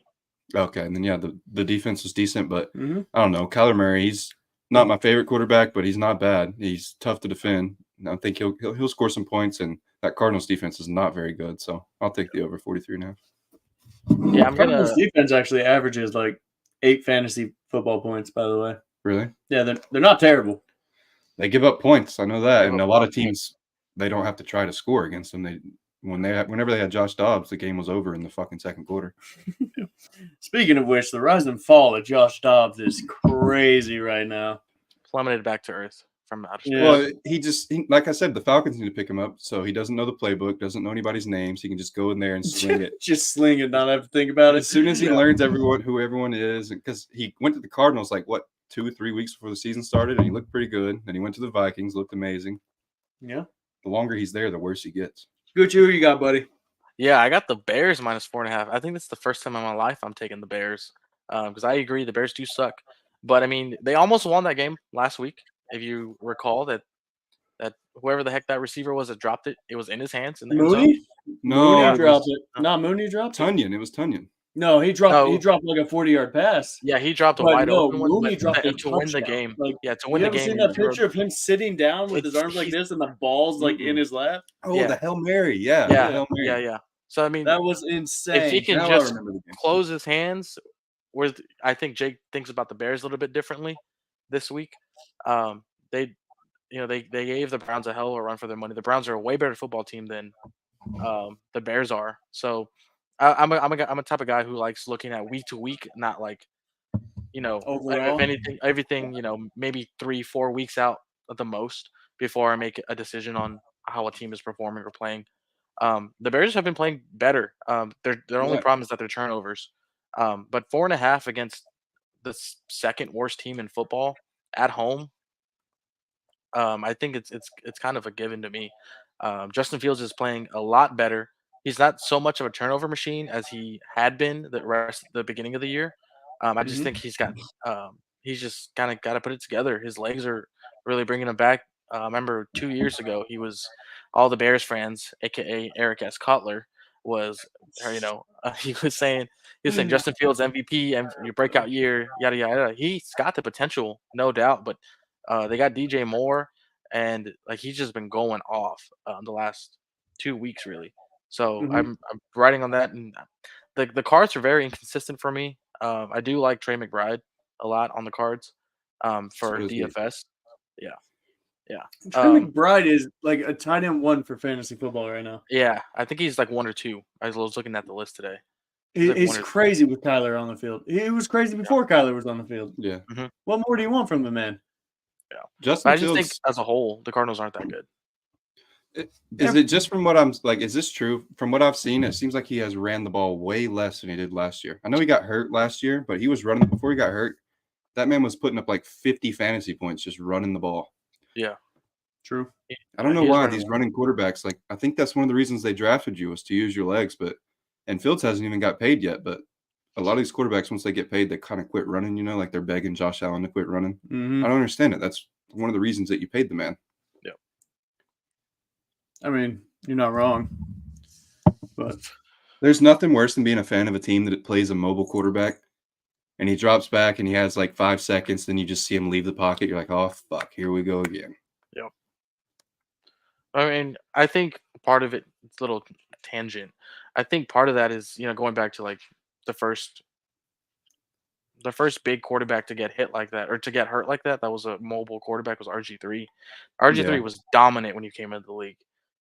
Okay, and then the defense was decent, but Mm-hmm. I don't know. Kyler Murray, he's not my favorite quarterback, but he's not bad. He's tough to defend. And I think he'll score some points, and that Cardinals defense is not very good. So I'll take the over 43.5. Yeah, I'm Cardinals gonna. defense actually averages like 8 fantasy football points, by the way. Really? Yeah, they're not terrible. They give up points. I know that, Give and up a lot a of teams they don't have to try to score against them. Whenever they had Josh Dobbs, the game was over in the fucking second quarter. Speaking of which, the rise and fall of Josh Dobbs is crazy right now. Plummeted back to earth from outer space. Yeah. Well, like I said, the Falcons need to pick him up, so he doesn't know the playbook, doesn't know anybody's names. He can just go in there and swing it. Just sling it, not have to think about it. As soon as he learns who everyone is, because he went to the Cardinals 2 or 3 weeks before the season started, and he looked pretty good. Then he went to the Vikings, looked amazing. Yeah. The longer he's there, the worse he gets. Gucci, who you got, buddy? Yeah, I got the Bears -4.5. I think that's the first time in my life I'm taking the Bears because I agree the Bears do suck. But I mean, they almost won that game last week. If you recall that whoever the heck that receiver was that dropped it, it was in his hands. In the end zone. Mooney? No, Mooney it dropped was it. Not Mooney dropped it. Tunyon. It was Tunyon. No, he dropped No, like a 40-yard pass. yeah, he dropped a But wide no, open one, Mooney but dropped a to win the touchdown. game, Like, yeah, to win you the ever game, seen he that drove. picture of him sitting down with his arms like He's this and the ball's like in Mm-mm. his lap? Oh, the yeah, Hail Mary. Yeah, the yeah, Hail yeah, Mary. yeah. So I mean, That was if he insane. can Now I just remember the game. close his hands, with I think Jake thinks about the Bears a little bit differently this week. They they gave the Browns a hell of a run for their money. The Browns are a way better football team than the Bears are. So I'm a type of guy who likes looking at week to week, not like if Overall. anything, everything, maybe 3-4 weeks out at the most before I make a decision on how a team is performing or playing. The Bears have been playing better. Their only Yeah. problem is that they're turnovers. But 4.5 against the second worst team in football at home, I think it's kind of a given to me. Justin Fields is playing a lot better. He's not so much of a turnover machine as he had been the beginning of the year. I just Mhm. think he's just kind of got to put it together. His legs are really bringing him back. I remember 2 years ago, he was all the Bears fans, aka Eric S. Cutler, was or, he was saying Justin Fields MVP and your breakout year, yada yada. Yada. He's got the potential, no doubt, but they got DJ Moore, and like he's just been going off the last 2 weeks, really. So Mhm. I'm writing on that, and the cards are very inconsistent for me. I do like Trey McBride a lot on the cards So for does he. DFS. Yeah, yeah, Trey McBride is like a tight end one for fantasy football right now. yeah. I think he's like 1 or 2. I was looking at the list today. He's He, like he's 1 or 2. crazy with Kyler on the field. He was crazy Yeah, before Kyler was on the field. Yeah. hmm What more do you want from the man? yeah. But Justin I just think Fields. as a whole, the Cardinals aren't that good. Is They're- it just from what I'm like? Is this true? From what I've seen, it seems like he has ran the ball way less than he did last year. I know he got hurt last year, but he was running before he got hurt. That man was putting up like 50 fantasy points just running the ball. Yeah, True. I don't know he is why running these well. running quarterbacks, like I think that's one of the reasons they drafted you was to use your legs, and Fields hasn't even got paid yet, but a lot of these quarterbacks once they get paid, they kind of quit running, like they're begging Josh Allen to quit running. I Hmm. don't understand it. That's one of the reasons that you paid the man. Yeah. I mean, you're not wrong. But There's nothing worse than being a fan of a team that plays a mobile quarterback and he drops back and he has like 5 seconds, then you just see him leave the pocket. You're like, oh fuck, here we go again. Yeah. I mean, I think part of it's a little tangent. I think part of that is, going back to like the first the first big quarterback to get hit like that or to get hurt like that was a mobile quarterback was RG3. RG3 Yeah, was dominant when he came into the league.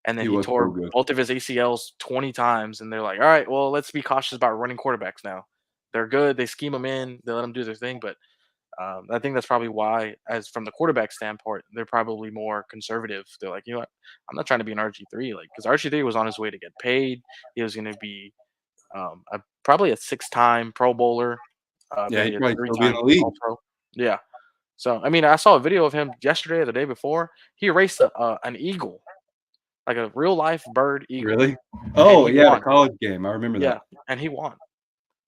And then he he was so tore good. both of his ACLs 20 times and they're like, "All right, well, let's be cautious about running quarterbacks now." They're good, they scheme them in, they let them do their thing, but I think that's probably why, as from the quarterback standpoint, they're probably more conservative. They're like, you know what, I'm not trying to be an RG3, like because RG3 was on his way to get paid. He was going to be probably a 6-time Pro Bowler, Yeah, maybe he'd a probably still be in 3-time the league. All Pro. Yeah. So I mean, I saw a video of him yesterday or the day before. He raced an eagle, like a real life bird eagle, Really? and Oh he yeah, the won. college game. I remember Yeah, that. and he won.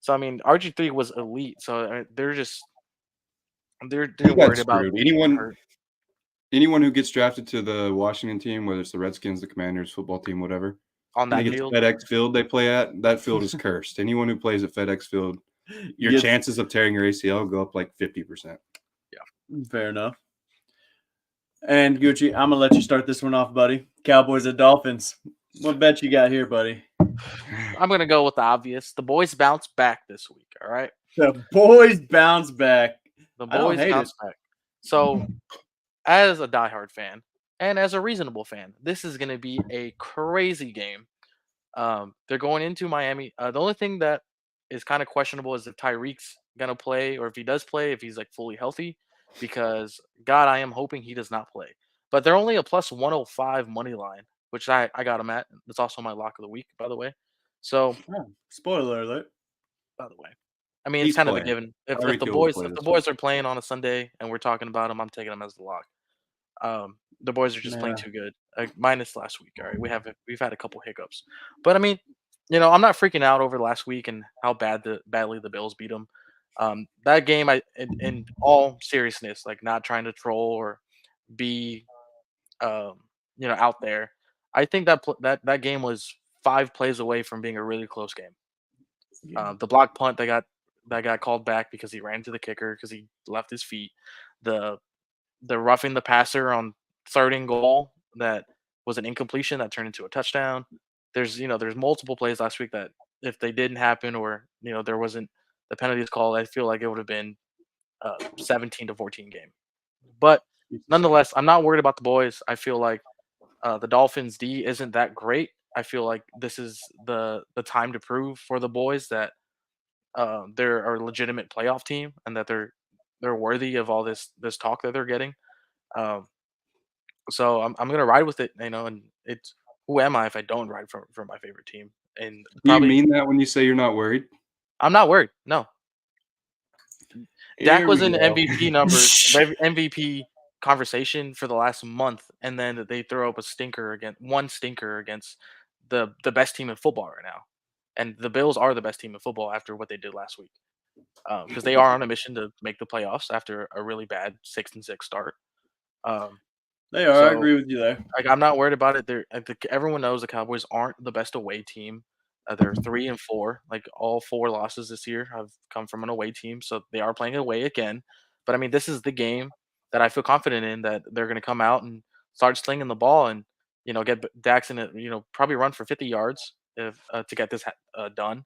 So I mean, RG3 was elite. So they're just He they're got worried about screwed. getting Anyone hurt anyone who gets drafted to the Washington team, whether it's the Redskins, the Commanders, football team, whatever, on and they that get to field. FedEx Field they play at, that field is cursed. Anyone who plays at FedEx Field, your gets chances of tearing your ACL go up like 50%. fair enough. And Gucci, I'm gonna let you start this one off, buddy. Cowboys and Dolphins. What bet you got here, buddy? I'm gonna go with the obvious. The boys bounce back this week. All right, The boys bounce back. the I don't boys hate it. bounce back. So, as a diehard fan and as a reasonable fan, this is gonna be a crazy game. They're going into Miami. The only thing that is kind of questionable is if Tyreek's gonna play or if he does play, if he's like fully healthy. Because God, I am hoping he does not play. But they're only a plus 105 money line, which I got him at. That's also my lock of the week, by the way. So Oh, spoiler alert. by the way. I mean, it's He's kind of a playing. given. If Tyreek the Hill will boys play if the this week. boys are playing on a Sunday and we're talking about them, I'm taking them as the lock. The boys are just playing Yeah. too good. Minus last week. All right, we've had a couple hiccups, but I mean, I'm not freaking out over last week and how badly the Bills beat them. That game, in all seriousness, like not trying to troll or be um, out there. I think that that game was 5 plays away from being a really close game. The block punt that got called back because he ran into the kicker because he left his feet. The roughing the passer on 3rd and goal that was an incompletion that turned into a touchdown. There's multiple plays last week that if they didn't happen or there wasn't the penalties called, I feel like it would have been 17-14 game. But nonetheless, I'm not worried about the boys. I feel like the Dolphins D isn't that great. I feel like this is the time to prove for the boys that they're a legitimate playoff team and that they're worthy of all this talk that they're getting. Um, so I'm gonna ride with it, and it's who am I if I don't ride for my favorite team? And Do you probably mean that when you say you're not worried? I'm not worried. No, Dak Here was we in go. MVP numbers, MVP conversation for the last month, and then they throw up one stinker against the best team in football right now, and the Bills are the best team in football after what they did last week, because they are on a mission to make the playoffs after a really bad 6-6 start. Um, They are. I so agree with you there. like I'm not worried about it. I think everyone knows the Cowboys aren't the best away team. They're 3-4. Like all 4 losses this year have come from an away team, so they are playing away again. But I mean, this is the game that I feel confident in that they're going to come out and start slinging the ball and get Dax in it. Probably run for 50 yards if to get this done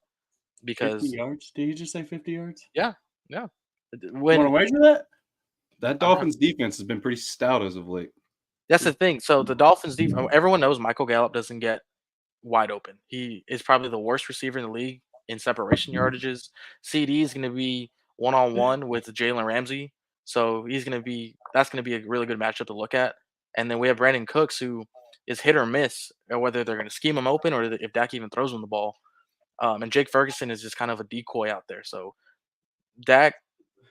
50 because yards? Did you just say 50 yards? yeah. Want to When wager that? That Dolphins defense has been pretty stout as of late. that's the thing. So the Dolphins defense, everyone knows Michael Gallup doesn't get wide open. He is probably the worst receiver in the league in separation yardages. CD is going to be one-on-one with Jalen Ramsey, so that's going to be a really good matchup to look at. And then we have Brandon Cooks, who is hit or miss, or whether they're going to scheme him open or if Dak even throws him the ball. And Jake Ferguson is just kind of a decoy out there. So Dak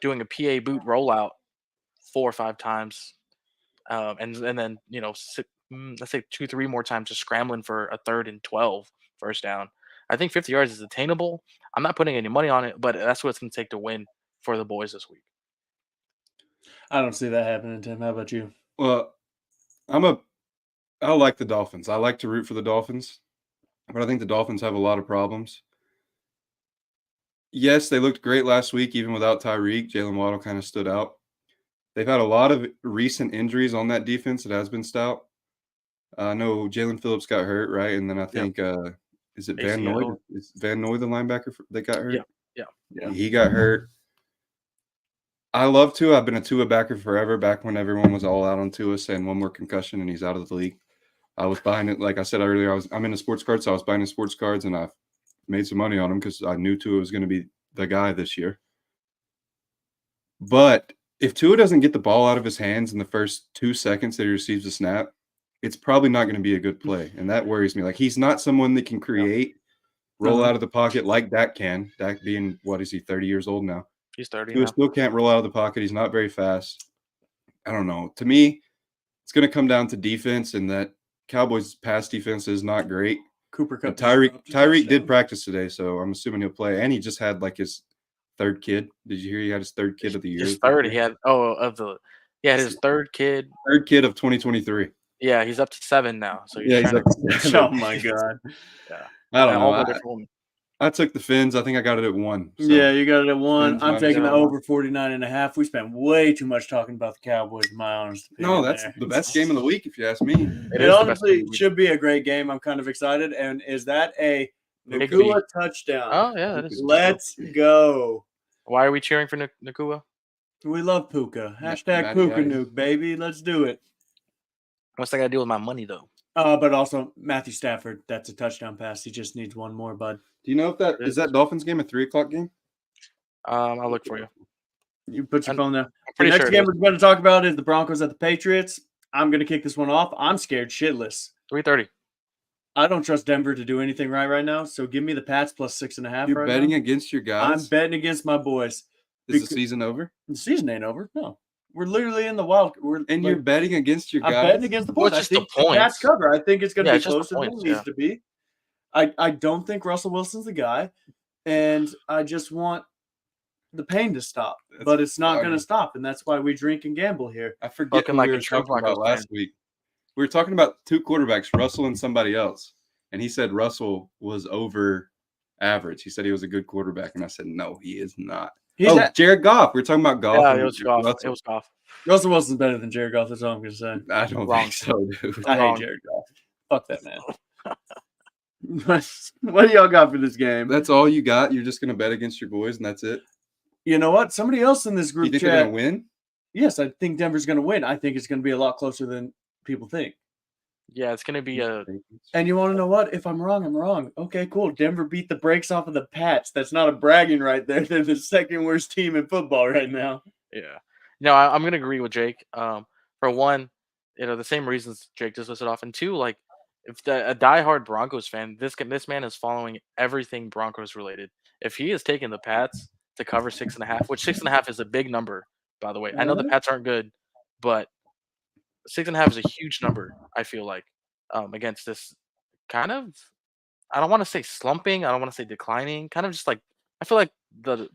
doing a PA boot rollout 4 or 5 times, and then let's say 2-3 more times just scrambling for a 3rd and 12 first down. I think 50 yards is attainable. I'm not putting any money on it, but that's what it's going to take to win for the boys this week. I don't see that happening, Tim. How about you? Well, I like the Dolphins. I like to root for the Dolphins, but I think the Dolphins have a lot of problems. Yes, they looked great last week, even without Tyreek. Jalen Waddle kind of stood out. They've had a lot of recent injuries on that defense. It has been stout. I know Jalen Phillips got hurt, right? And then I think is it Van Noy? ACL. Is Van Noy the linebacker that got hurt? Yeah. He got hurt. I love Tua. I've been a Tua backer forever, back when everyone was all out on Tua saying one more concussion and he's out of the league. I was buying it, like I said earlier, I'm into sports cards, so I was buying sports cards and I made some money on them because I knew Tua was going to be the guy this year. But if Tua doesn't get the ball out of his hands in the first 2 seconds that he receives a snap, it's probably not going to be a good play. And that worries me. Like, he's not someone that can create, roll out of the pocket like Dak can. Dak being, what is he, 30 years old now? He's 30 Tua now. still can't roll out of the pocket. He's not very fast. I don't know. To me, it's going to come down to defense, and that Cowboys' pass defense is not great. Cooper Kupp. Tyreek did practice today, so I'm assuming he'll play. And he just had like his 3rd kid. Did you hear he had his 3rd kid of the year? His 3rd. He had his 3rd kid. 3rd kid of 2023. Yeah, he's up to 7 now. So he's up to 7. Oh my god. Yeah. I don't know. I took the Fins. I think I got it at 1. So. Yeah, you got it at 1. Fins I'm taking the -1. over 49.5. We spent way too much talking about the Cowboys, in my honest opinion. No, that's the best game of the week, if you ask me. It honestly should be a great game. I'm kind of excited. And is that a Nakua touchdown? Oh, yeah, that is. Let's go. Why are we cheering for Nakua? We love Puka. Hashtag Puka Nuke, baby. Let's do it. What's that got to do with my money, though? But also Matthew Stafford. That's a touchdown pass. He just needs one more, bud. Do you know if is that Dolphins game a 3:00 game? I'll look for you. You put your phone there. The next game we're going to talk about is the Broncos at the Patriots. I'm going to kick this one off. I'm scared shitless. 3:30. I don't trust Denver to do anything right now, so give me the Pats plus 6.5. You're betting against your guys? I'm betting against my boys. Is the season over? The season ain't over. No. We're literally in the wild. You're betting against your guys? I'm betting against the boys. Well, I think the Pats cover. I think it's going to be closer than it needs to be. I don't think Russell Wilson's the guy, and I just want the pain to stop. But it's not going to stop, and that's why we drink and gamble here. I forget what we were talking about last week. We were talking about 2 quarterbacks, Russell and somebody else, and he said Russell was over average. He said he was a good quarterback, and I said, no, he is not. He's Jared Goff. We're talking about Goff. Yeah, and it was Goff. Russell. It was Goff. Russell Wilson's better than Jared Goff. That's all I'm going to say. I don't Wrong. think so, dude. I hate Wrong. Jared Goff. Fuck that man. What do y'all got for this game? That's all you got? You're just going to bet against your boys, and that's it? You know what? Somebody else in this You group think chat. they're going to win? Yes, I think Denver's going to win. I think it's going to be a lot closer than people think. Yeah, it's gonna be a. And you want to know what? If I'm wrong, I'm wrong. Okay, cool. Denver beat the brakes off of the Pats. That's not a bragging right there. They're the second worst team in football right now. Yeah. No, I'm gonna agree with Jake. For one, the same reasons Jake just listed off, and two, like if a diehard Broncos fan, this man is following everything Broncos related. If he is taking the Pats to cover 6.5, which 6.5 is a big number, by the way. I know the Pats aren't good, but 6.5 is a huge number. I feel like against this kind of, I don't want to say slumping, I don't want to say declining, kind of just like I feel like the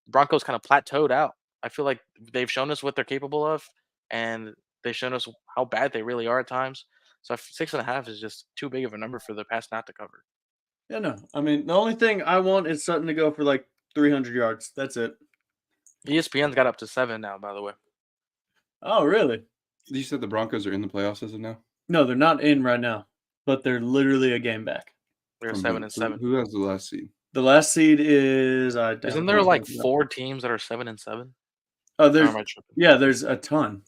Broncos kind of plateaued out. I feel like they've shown us what they're capable of, and they've shown us how bad they really are at times. So 6.5 is just too big of a number for the Pats not to cover. Yeah, no. I mean, the only thing I want is Sutton to go for like 300 yards. That's it. ESPN's got up to 7 now, by the way. Oh, really? You said the Broncos are in the playoffs as of now? No, they're not in right now, but they're literally a game back. They're From 7 who? and 7. Who has the last seed? The last seed is Isn't there like 4 teams that are 7 and 7? Oh, Or there's am I tripping? yeah, there's a ton.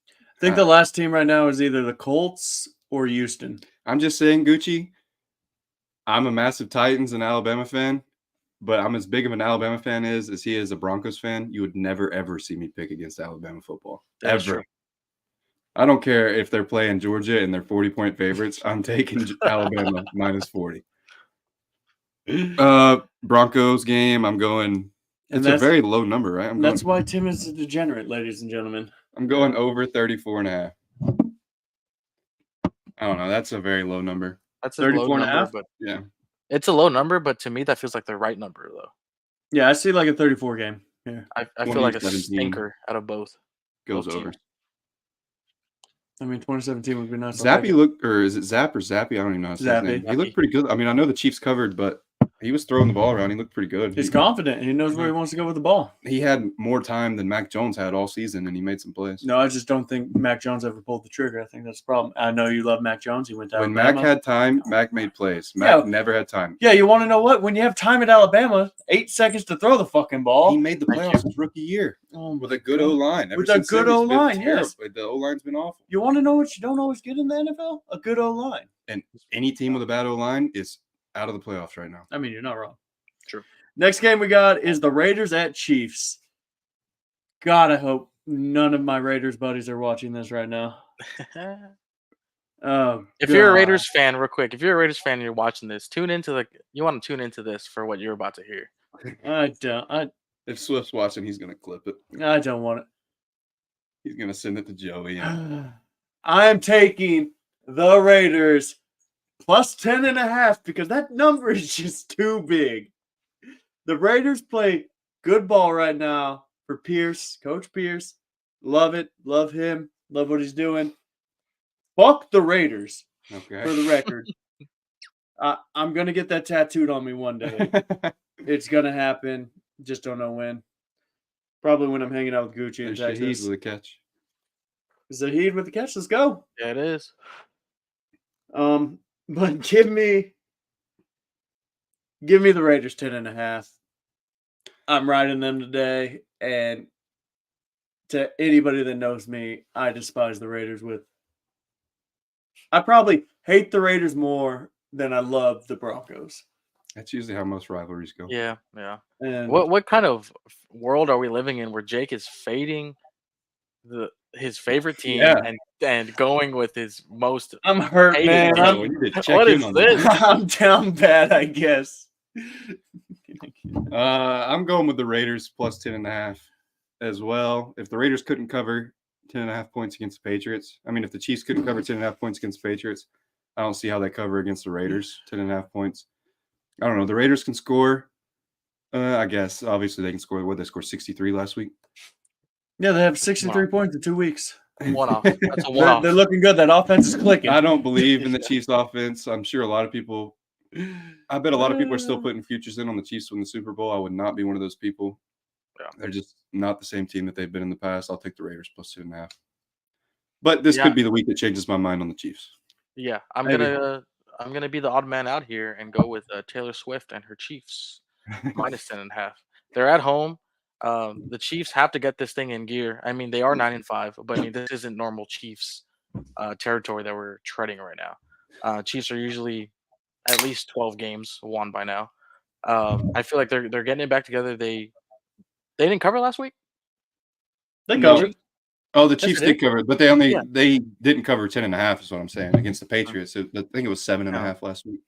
I think the last team right now is either the Colts or Houston. I'm just saying, Gucci, I'm a massive Titans and Alabama fan, but I'm as big of an Alabama fan as he is a Broncos fan. You would never, ever see me pick against Alabama football. That is Ever. true. I don't care if they're playing Georgia and they're 40-point favorites. I'm taking Alabama minus 40. Broncos game, I'm going. And It's a very low number, right? That's why Tim is a degenerate, ladies and gentlemen. I'm going over 34.5. I don't know. That's a very low number. That's a low 34 and a number, half? but Yeah. it's a low number, but to me that feels like the right number though. Yeah, I see like a 34 game. Yeah. I feel like a 2017 stinker out of both. Goes Both over. teams. I mean, 2017 would be nice. Zappy looked, or is it Zap or Zappy? I don't even know his Zappy. name. He looked pretty good. I mean, I know the Chiefs covered, but he was throwing the ball around. He looked pretty good. He's confident and he knows where he wants to go with the ball. He had more time than Mac Jones had all season, and he made some plays. No, I just don't think Mac Jones ever pulled the trigger. I think that's the problem. I know you love Mac Jones. He went to When Alabama. Mac had time, Mac made plays. Mac Yeah. never had time. Yeah, you want to know what? When you have time at Alabama, 8 seconds to throw the fucking ball. He made the Thank playoffs his rookie year Oh, with a good O line. With a good O-line, yes. The O line's been awful. You want to know what you don't always get in the NFL? A good O-line. And any team with a bad O line is out of the playoffs right now. I mean, you're not wrong. True. Next game we got is the Raiders at Chiefs. God, I hope none of my Raiders buddies are watching this right now. If you're a Raiders fan, real quick, if you're a Raiders fan and you're watching this, you want to tune into this for what you're about to hear. If Swift's watching, he's gonna clip it. I don't want it. He's gonna send it to Joey. And I am taking the Raiders plus 10.5 because that number is just too big. The Raiders play good ball right now for Pierce, Coach Pierce. Love it. Love him. Love what he's doing. Fuck the Raiders, okay. for the record. I'm going to get that tattooed on me one day. It's going to happen. Just don't know when. Probably when I'm hanging out with Gucci in There's Texas. Shaheed with a catch. Zahid with the catch. Let's go. Yeah, it is. But give me the Raiders 10.5. I'm riding them today, and to anybody that knows me, I despise the Raiders I probably hate the Raiders more than I love the Broncos. That's usually how most rivalries go. Yeah, yeah. And What kind of world are we living in where Jake is fading his favorite team and going with his most? I'm hurt, hated man. team? We need to check What in is on this? that. I'm down bad, I guess. I'm going with the Raiders plus 10.5 as well. If the Raiders couldn't cover 10.5 points against the Patriots, I mean, if the Chiefs couldn't cover 10.5 points against the Patriots, I don't see how they cover against the Raiders 10.5 points. I don't know. The Raiders can score. I guess obviously they can score. What, they scored 63 last week? Yeah, they have 63 points in 2 weeks. One-off. That's a one-off. They're looking good. That offense is clicking. I don't believe in the Chiefs offense. I'm sure a lot of people I bet a lot of people are still putting futures in on the Chiefs to win the Super Bowl. I would not be one of those people. Yeah. They're just not the same team that they've been in the past. I'll take the Raiders plus 2.5. But this Yeah. could be the week that changes my mind on the Chiefs. Yeah, I'm Maybe. gonna be the odd man out here and go with Taylor Swift and her Chiefs minus 10.5. They're at home. The Chiefs have to get this thing in gear. I mean, they are 9-5, but I mean, this isn't normal Chiefs territory that we're treading right now. Chiefs are usually at least 12 games won by now. I feel like they're getting it back together. They didn't cover last week. They No. covered. Oh, the Yes, Chiefs they did did. cover, but they Yeah. didn't cover 10.5 is what I'm saying against the Patriots. I think it was 7.5 last week.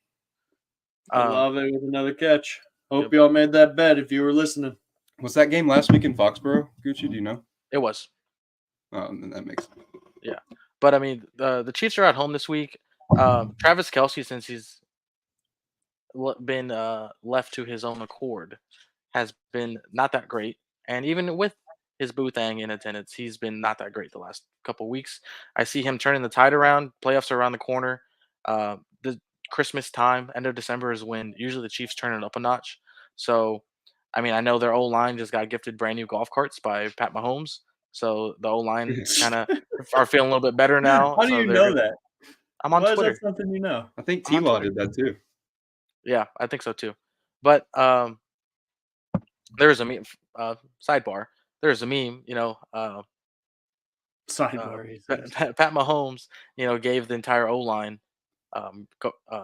Um, Olave with another catch. Hope Yep. y'all made that bet if you were listening. Was that game last week in Foxborough, Gucci? Do you know? it was. Oh, then that makes sense. Yeah, but I mean, the Chiefs are at home this week. Travis Kelsey, since he's been left to his own accord, has been not that great. And even with his Boothang in attendance, he's been not that great the last couple weeks. I see him turning the tide around. Playoffs are around the corner. The Christmas time, end of December, is when usually the Chiefs turn it up a notch. So, I mean, I know their O line just got gifted brand new golf carts by Pat Mahomes. So the O line kind of are feeling a little bit better now. How do So you they're know gonna. that? I'm on Why is Twitter. that something you know? I think I'm on T-Law Twitter. did that too. Yeah, I think so too. But there's a meme. Sidebar. There's a meme. Sidebar. He says. Pat Mahomes, gave the entire O line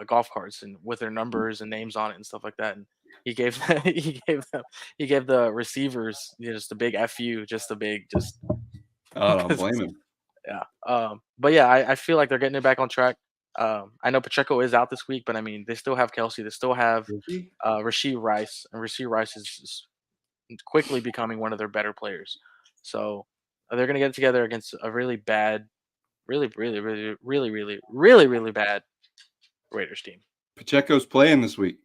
golf carts and with their numbers and names on it and stuff like that. And he gave he gave the receivers just a big fu, just a big just I don't blame him. yeah. But yeah, I feel like they're getting it back on track. I know Pacheco is out this week, but I mean they still have Kelsey, they still have Rasheed Rice, and Rasheed Rice is quickly becoming one of their better players. So they're gonna get it together against a really bad, really, really, really, really, really, really, really bad Raiders team. Pacheco's playing this week.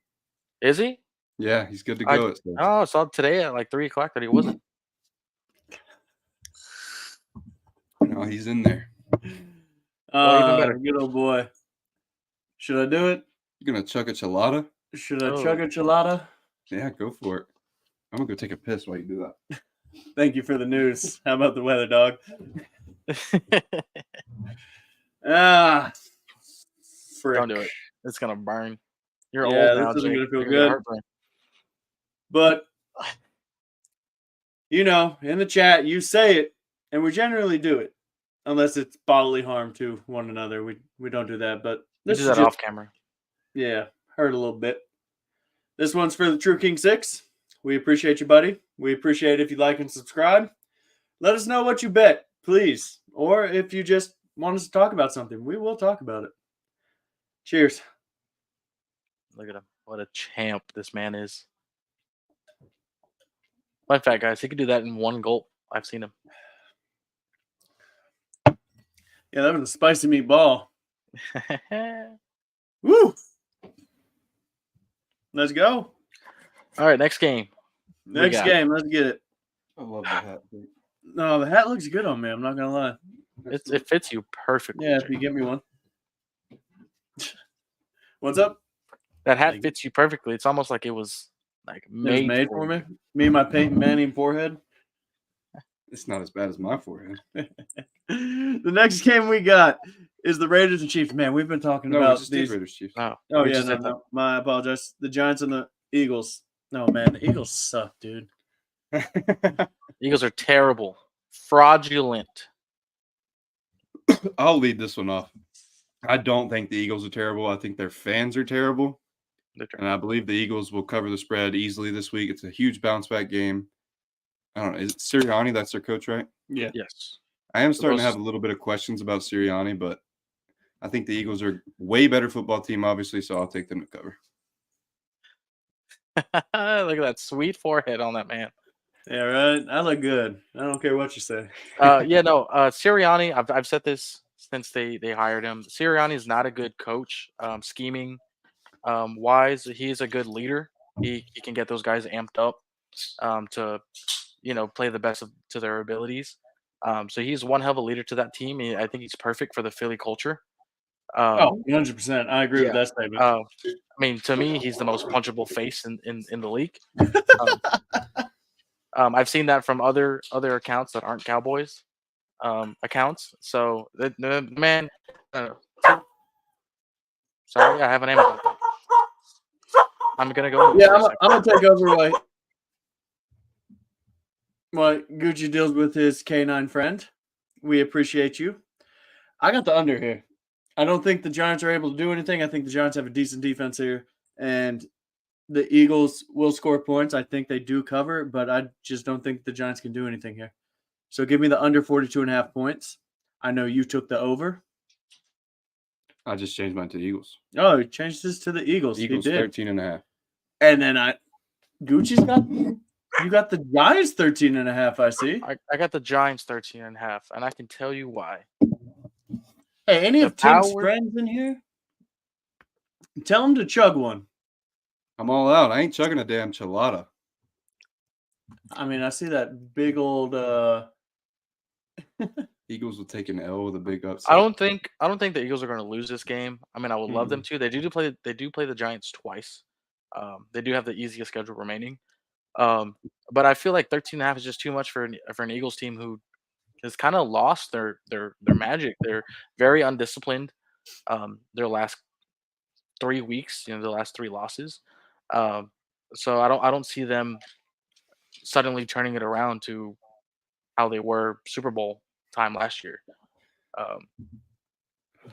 Is he? Yeah, he's good to I go. It says. I saw today at like 3 o'clock that he wasn't. No, he's in there. Well, even better. Good old boy. Should I do it? You gonna chug a chilada? Should I Oh. chug a chilada? Yeah, go for it. I'm gonna go take a piss while you do that. Thank you for the news. How about the weather, dog? Ah, frick. Don't do it. It's gonna burn. You're Yeah, old now, this isn't Jake. gonna feel You're get good. heartburn. But in the chat, you say it, and we generally do it, unless it's bodily harm to one another. We don't do that, but We this do is that just, off camera. yeah, hurt a little bit. This one's for the True King 6. We appreciate you, buddy. We appreciate if you like and subscribe. Let us know what you bet, please. Or if you just want us to talk about something, we will talk about it. Cheers. Look at him. What a champ this man is. Fun fact, guys, he could do that in one gulp. I've seen him. Yeah, that was a spicy meatball. Woo! Let's go. All right, next game. Next game. Let's get it. I love the hat. No, the hat looks good on me. I'm not going to lie. It fits you perfectly. Yeah, if Jake. you give me one. What's up? That hat fits you perfectly. It's almost like it was like It was made for you. me. Me and my Peyton Manning forehead. It's not as bad as my forehead. The next game we got is the Raiders and Chiefs. Man, we've been talking No, we about just did these. Raiders Chiefs. Oh, Oh, we yeah, just did no. I apologize. The Giants and the Eagles. No, man, the Eagles suck, dude. Eagles are terrible, fraudulent. I'll lead this one off. I don't think the Eagles are terrible. I think their fans are terrible. And I believe the Eagles will cover the spread easily this week. It's a huge bounce back game. I don't know. Is it Sirianni? That's their coach, right? Yeah. Yes. I am starting to have a little bit of questions about Sirianni, but I think the Eagles are a way better football team, obviously, so I'll take them to cover. Look at that sweet forehead on that man. Yeah, right. I look good. I don't care what you say. Sirianni, I've said this since they hired him. Sirianni is not a good coach. Scheming wise, he's a good leader. He can get those guys amped up to play the best to their abilities. So he's one hell of a leader to that team. I think he's perfect for the Philly culture. Oh, 100%. I agree with Yeah. that statement. I mean, to me, he's the most punchable face in the league. Um, I've seen that from other accounts that aren't Cowboys accounts. So the man, uh, sorry, I have an Amazon. I'm gonna go move Yeah, for a I'm second. gonna take over what Gucci deals with his canine friend. We appreciate you. I got the under here. I don't think the Giants are able to do anything. I think the Giants have a decent defense here, and the Eagles will score points. I think they do cover, but I just don't think the Giants can do anything here. So give me the under 42.5 points. I know you took the over. I just changed mine to the Eagles. Oh, he changed this to the Eagles. Eagles He did. 13.5. And then Gucci's got the Giants 13.5, I see. I got the Giants 13.5, and I can tell you why. Hey, any The of Tim's power- friends in here? Tell him to chug one. I'm all out. I ain't chugging a damn chilada. I mean, I see that big old Eagles will take an L with a big upset. I don't think the Eagles are going to lose this game. I mean, I would love them to. They do play the Giants twice. They do have the easiest schedule remaining. But I feel like 13.5 is just too much for an Eagles team who has kind of lost their magic. They're very undisciplined. Their last 3 weeks, the last 3 losses. So I don't see them suddenly turning it around to how they were Super Bowl time last year.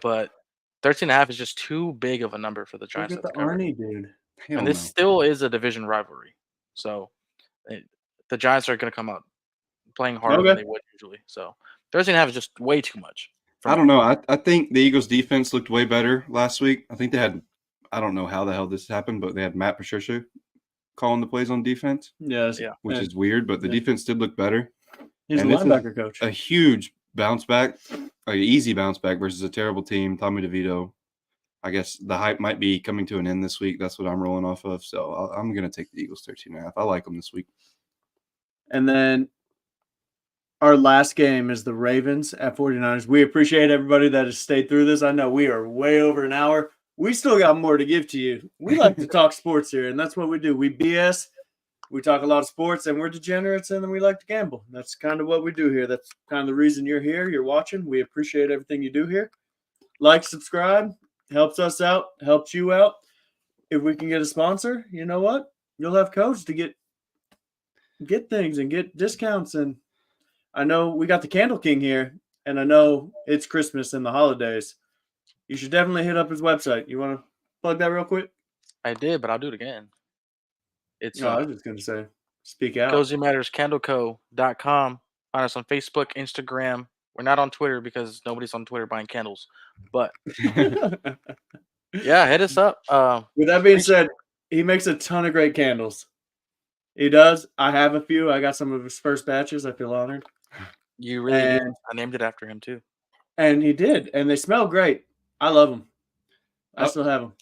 But 13.5 is just too big of a number for the look Giants at to the cover. Arnie dude. Hell And this no. still is a division rivalry. So the Giants are going to come out playing harder than Okay. they would usually. So 13.5 is just way too much. for I me. don't know. I think the Eagles defense looked way better last week. I think they had, I don't know how the hell this happened, but they had Matt Patricia calling the plays on defense, Yes. Yeah. which is weird, but the defense did look better. He's and a this is linebacker coach. A huge bounce back, an easy bounce back versus a terrible team. Tommy DeVito. I guess the hype might be coming to an end this week. That's what I'm rolling off of. So I'm going to take the Eagles 13.5. I like them this week. And then our last game is the Ravens at 49ers. We appreciate everybody that has stayed through this. I know we are way over an hour. We still got more to give to you. We like to talk sports here, and that's what we do. We BS. We talk a lot of sports, and we're degenerates, and then we like to gamble. That's kind of what we do here. That's kind of the reason you're here. You're watching. We appreciate everything you do here. Like, subscribe. Helps us out. Helps you out. If we can get a sponsor, you know what? You'll have codes to get things and get discounts. And I know we got the Candle King here, and I know it's Christmas and the holidays. You should definitely hit up his website. You want to plug that real quick? I did, but I'll do it again. It's No, I was just going to say, speak out. CozyMattersCandleCo.com. Find us on Facebook, Instagram. We're not on Twitter because nobody's on Twitter buying candles. But yeah, hit us up. With that being said, he makes a ton of great candles. He does. I have a few. I got some of his first batches. I feel honored. You really did. And- I named it after him too. And he did. And they smell great. I love them. I Oh. still have them.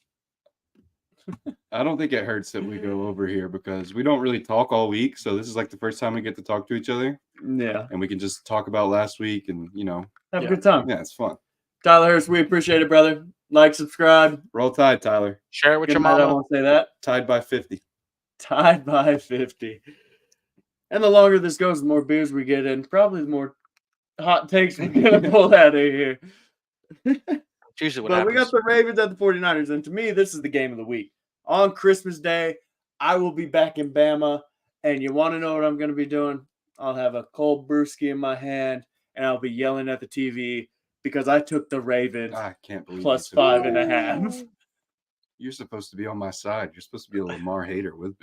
I don't think it hurts that we go over here because we don't really talk all week. So this is like the first time we get to talk to each other. Yeah. And we can just talk about last week and, Have a good time. yeah, it's fun. Tyler Hurst, we appreciate it, brother. Like, subscribe. Roll Tide, Tyler. Share it with Good your night, I mama. won't say that. Tied by 50. Tied by 50. And the longer this goes, the more beers we get in, probably the more hot takes we're going to pull out of here. It's usually what But we happens. got the Ravens at the 49ers, and to me, this is the game of the week. On Christmas Day, I will be back in Bama, and you want to know what I'm going to be doing? I'll have a cold brewski in my hand, and I'll be yelling at the TV because I took the Ravens I can't believe plus you took 5.5. You're supposed to be on my side. You're supposed to be a Lamar hater with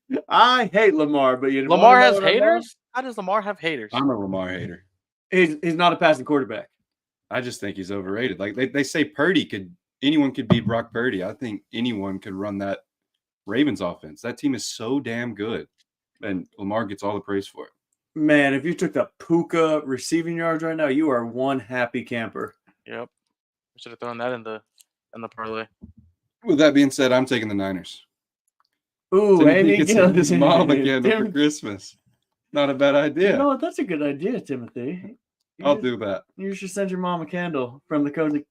me. I hate Lamar, but you Lamar wanna know has what I love? haters? How does Lamar have haters? I'm a Lamar hater. He's not a passing quarterback. I just think he's overrated. Like they say anyone could beat Brock Purdy. I think anyone could run that Ravens offense. That team is so damn good. And Lamar gets all the praise for it. Man, if you took the Puka receiving yards right now, you are one happy camper. Yep. We should have thrown that in the parlay. With that being said, I'm taking the Niners. Ooh, Timothy Amy gets Gillis. his mom again for Christmas. Not a bad idea. You know what? That's a good idea, Timothy. I'll do that. You should send your mom a candle from the cozy.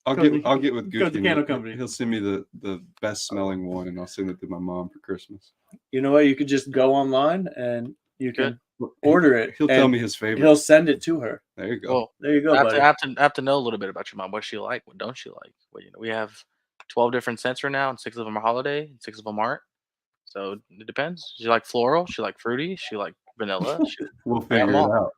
I'll get with Go to Gucci. the And candle company. he'll send me the best smelling one, and I'll send it to my mom for Christmas. You know what? You could just go online and you can Good. order it. He'll tell and me his favorite. He'll send it to her. There you go. Well, There you go, I buddy. have to know a little bit about your mom. What she like? What don't she like? Well, we have 12 different scents right now, and 6 of them are holiday, and 6 of them aren't. So it depends. She like floral. She like fruity. She like vanilla. We'll I got 'em figure it all. out.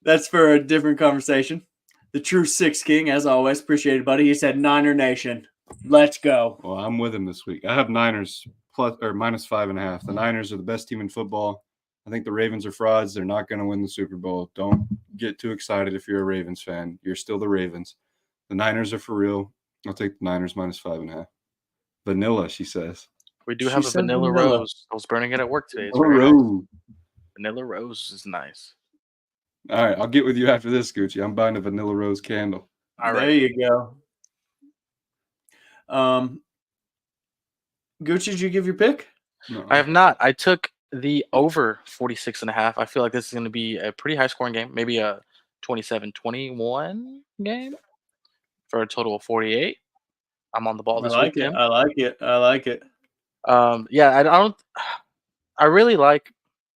That's for a different conversation. The true Six King, as always, appreciate it, buddy. He said Niner Nation. Let's go. Well, I'm with him this week. I have Niners minus 5.5. The Niners are the best team in football. I think the Ravens are frauds. They're not going to win the Super Bowl. Don't get too excited if you're a Ravens fan. You're still the Ravens. The Niners are for real. I'll take the Niners minus 5.5. Vanilla, she says. We do She have a said vanilla vanilla. rose. I was burning it at work today. It's Oh, very nice. Rose. Vanilla rose is nice. All right, I'll get with you after this, Gucci. I'm buying a vanilla rose candle. All There right. you go. Gucci, did you give your pick? No. I have not. I took the over 46.5. I feel like this is going to be a pretty high scoring game, maybe a 27-21 game for a total of 48. I'm on the ball I this like week, it. Tim. I like it. I like it. Yeah, I don't. I really like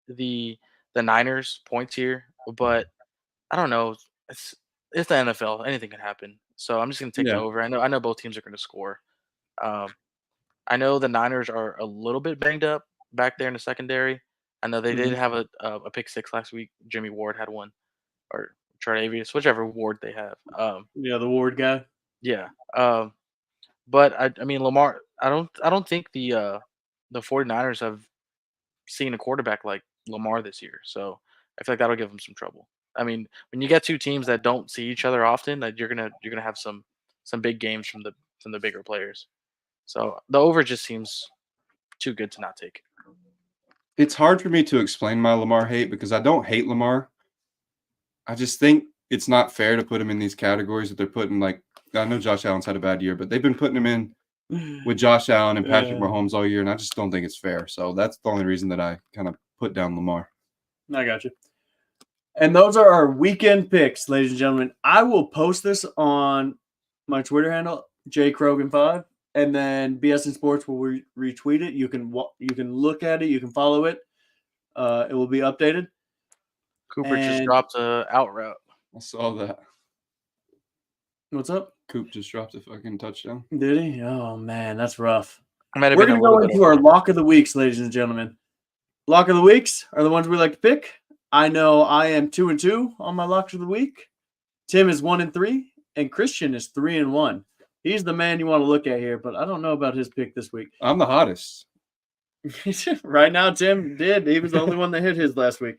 the Niners points here, but I don't know. It's the NFL. Anything can happen. So I'm just going to take the Yeah. over. I know both teams are going to score. I know the Niners are a little bit banged up back there in the secondary. I know they did have a pick six last week. Jimmy Ward had one, or Tre'Davious, whichever Ward they have. Yeah, the Ward guy. Yeah. But I mean Lamar. I don't think the 49ers have seen a quarterback like Lamar this year. So I feel like that'll give them some trouble. I mean, when you get two teams that don't see each other often, that you're gonna have some big games from the bigger players. So the over just seems too good to not take. It's hard for me to explain my Lamar hate because I don't hate Lamar. I just think it's not fair to put him in these categories that they're putting. Like, I know Josh Allen's had a bad year, but they've been putting him in with Josh Allen and Patrick Mahomes all year, and I just don't think it's fair. So that's the only reason that I kind of put down Lamar. I got you. And those are our weekend picks, ladies and gentlemen. I will post this on my Twitter handle, jcrogan5, and then B.Sing Sports will retweet it. You can look at it. You can follow it. It will be updated. Cooper just dropped a out route. I saw that. What's up? Coop just dropped a fucking touchdown. Did he? Oh, man, that's rough. We're going to go into our lock of the weeks, ladies and gentlemen. Lock of the weeks are the ones we like to pick. I know I am 2-2 on my locks of the week. Tim is 1-3, and Christian is 3-1. He's the man you want to look at here, but I don't know about his pick this week. I'm the hottest. Right now, Tim did. He was the only one that hit his last week.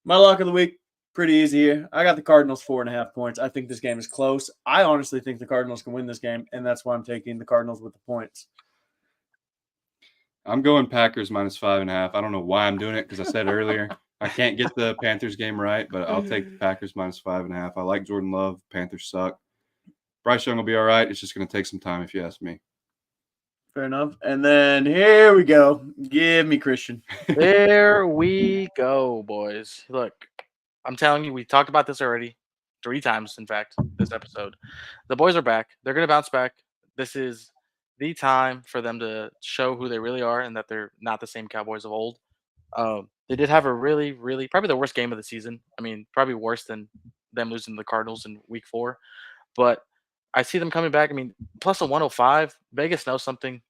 My lock of the week, pretty easy here. I got the Cardinals 4.5 points. I think this game is close. I honestly think the Cardinals can win this game, and that's why I'm taking the Cardinals with the points. I'm going Packers minus 5.5. I don't know why I'm doing it because I said earlier I can't get the Panthers game right, but I'll take the Packers minus 5.5. I like Jordan Love. Panthers suck. Bryce Young will be all right. It's just going to take some time if you ask me. Fair enough. And then here we go. Give me Christian. There we go, boys. Look, I'm telling you, we talked about this already 3 times, in fact, this episode. The boys are back. They're going to bounce back. This is the time for them to show who they really are and that they're not the same Cowboys of old. They did have a really, really, probably the worst game of the season. I mean, probably worse than them losing to the Cardinals in week 4. But I see them coming back. I mean, plus a 105. Vegas knows something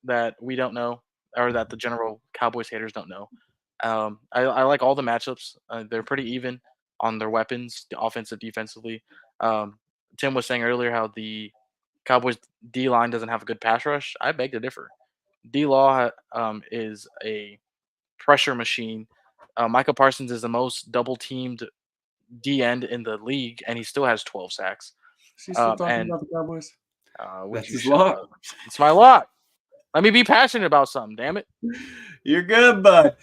that we don't know, or that the general Cowboys haters don't know. I like all the matchups. They're pretty even on their weapons, offensive, defensively. Tim was saying earlier how the Cowboys D-line doesn't have a good pass rush. I beg to differ. D-Law is a pressure machine. Micah Parsons is the most double-teamed D-end in the league, and he still has 12 sacks. Is he still talking about the Cowboys? That's his lock. It's my lock. Let me be passionate about something, damn it. You're good, bud.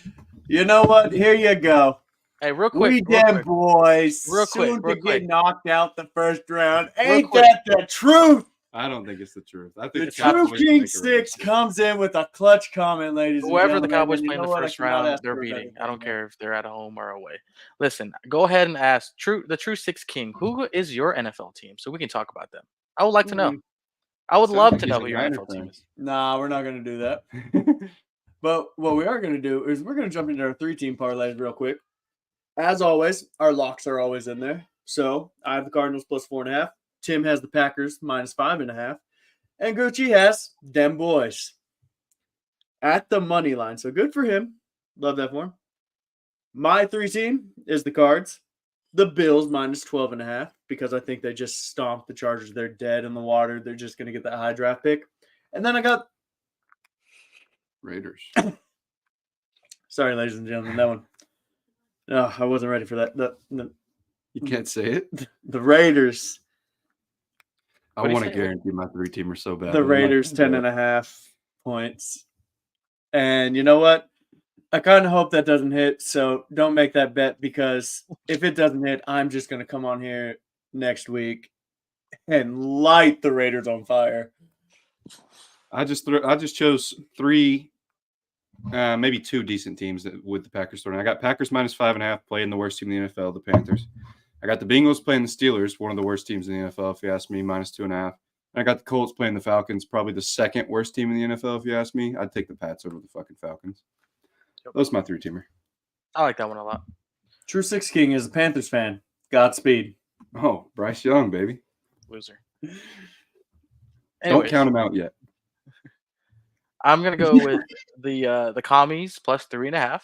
You know what? Here you go. Hey, real quick. We them boys. Real quick, Soon real to quick. get knocked out the first round. Real Ain't quick. that the truth? I don't think it's the truth. I think The Cowboys true will make King a Six run. comes in with a clutch comment, ladies and Whoever gentlemen. the Cowboys and you play in know the what? I first cannot round, ask they're for a better beating. I thing don't than care if they're at home or away. Listen, go ahead and ask the true Six King, who is your NFL team, so we can talk about them. I would like to know. Mm, I would Sounds love like to he's know a who your Niner NFL team fan. is. Nah, we're not going to do that. But what we are going to do is we're going to jump into our 3-team parlays real quick. As always, our locks are always in there. So I have the Cardinals plus 4.5. Tim has the Packers minus 5.5. And Gucci has them boys at the money line. So good for him. Love that for him. My 3-team is the Cards. The Bills minus 12.5 because I think they just stomped the Chargers. They're dead in the water. They're just going to get that high draft pick. And then I got, Raiders. sorry, ladies and gentlemen, that one. No, I wasn't ready for that. You can't say it. The Raiders. I What'd he want to say? guarantee my 3-teamer so bad. The but I'm not Raiders gonna do 10.5 points. And you know what? I kind of hope that doesn't hit. So don't make that bet because if it doesn't hit, I'm just going to come on here next week and light the Raiders on fire. I just chose 3, maybe 2 decent teams with the Packers throwing. I got Packers minus 5.5 playing the worst team in the NFL, the Panthers. I got the Bengals playing the Steelers, one of the worst teams in the NFL, if you ask me, minus 2.5. And I got the Colts playing the Falcons, probably the second worst team in the NFL, if you ask me. I'd take the Pats over the fucking Falcons. Yep. That's my 3-teamer. I like that one a lot. True Six King is a Panthers fan. Godspeed. Oh, Bryce Young, baby. Loser. Don't Anyways, count him out yet. I'm gonna go with the commies plus 3.5.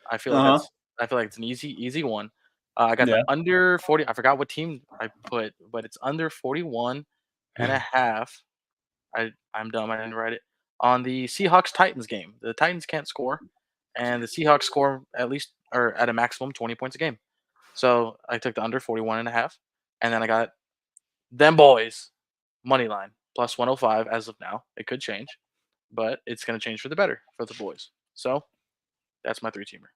I feel like it's an easy one. I got Yeah. the under 40. I forgot what team I put, but it's under 41.5. I'm dumb. I didn't write it on the Seahawks Titans game. The Titans can't score, and the Seahawks score at least or at a maximum 20 points a game. So I took the under 41.5, and then I got them boys money line plus 105 as of now. It could change, but it's going to change for the better for the boys. So that's my 3-teamer.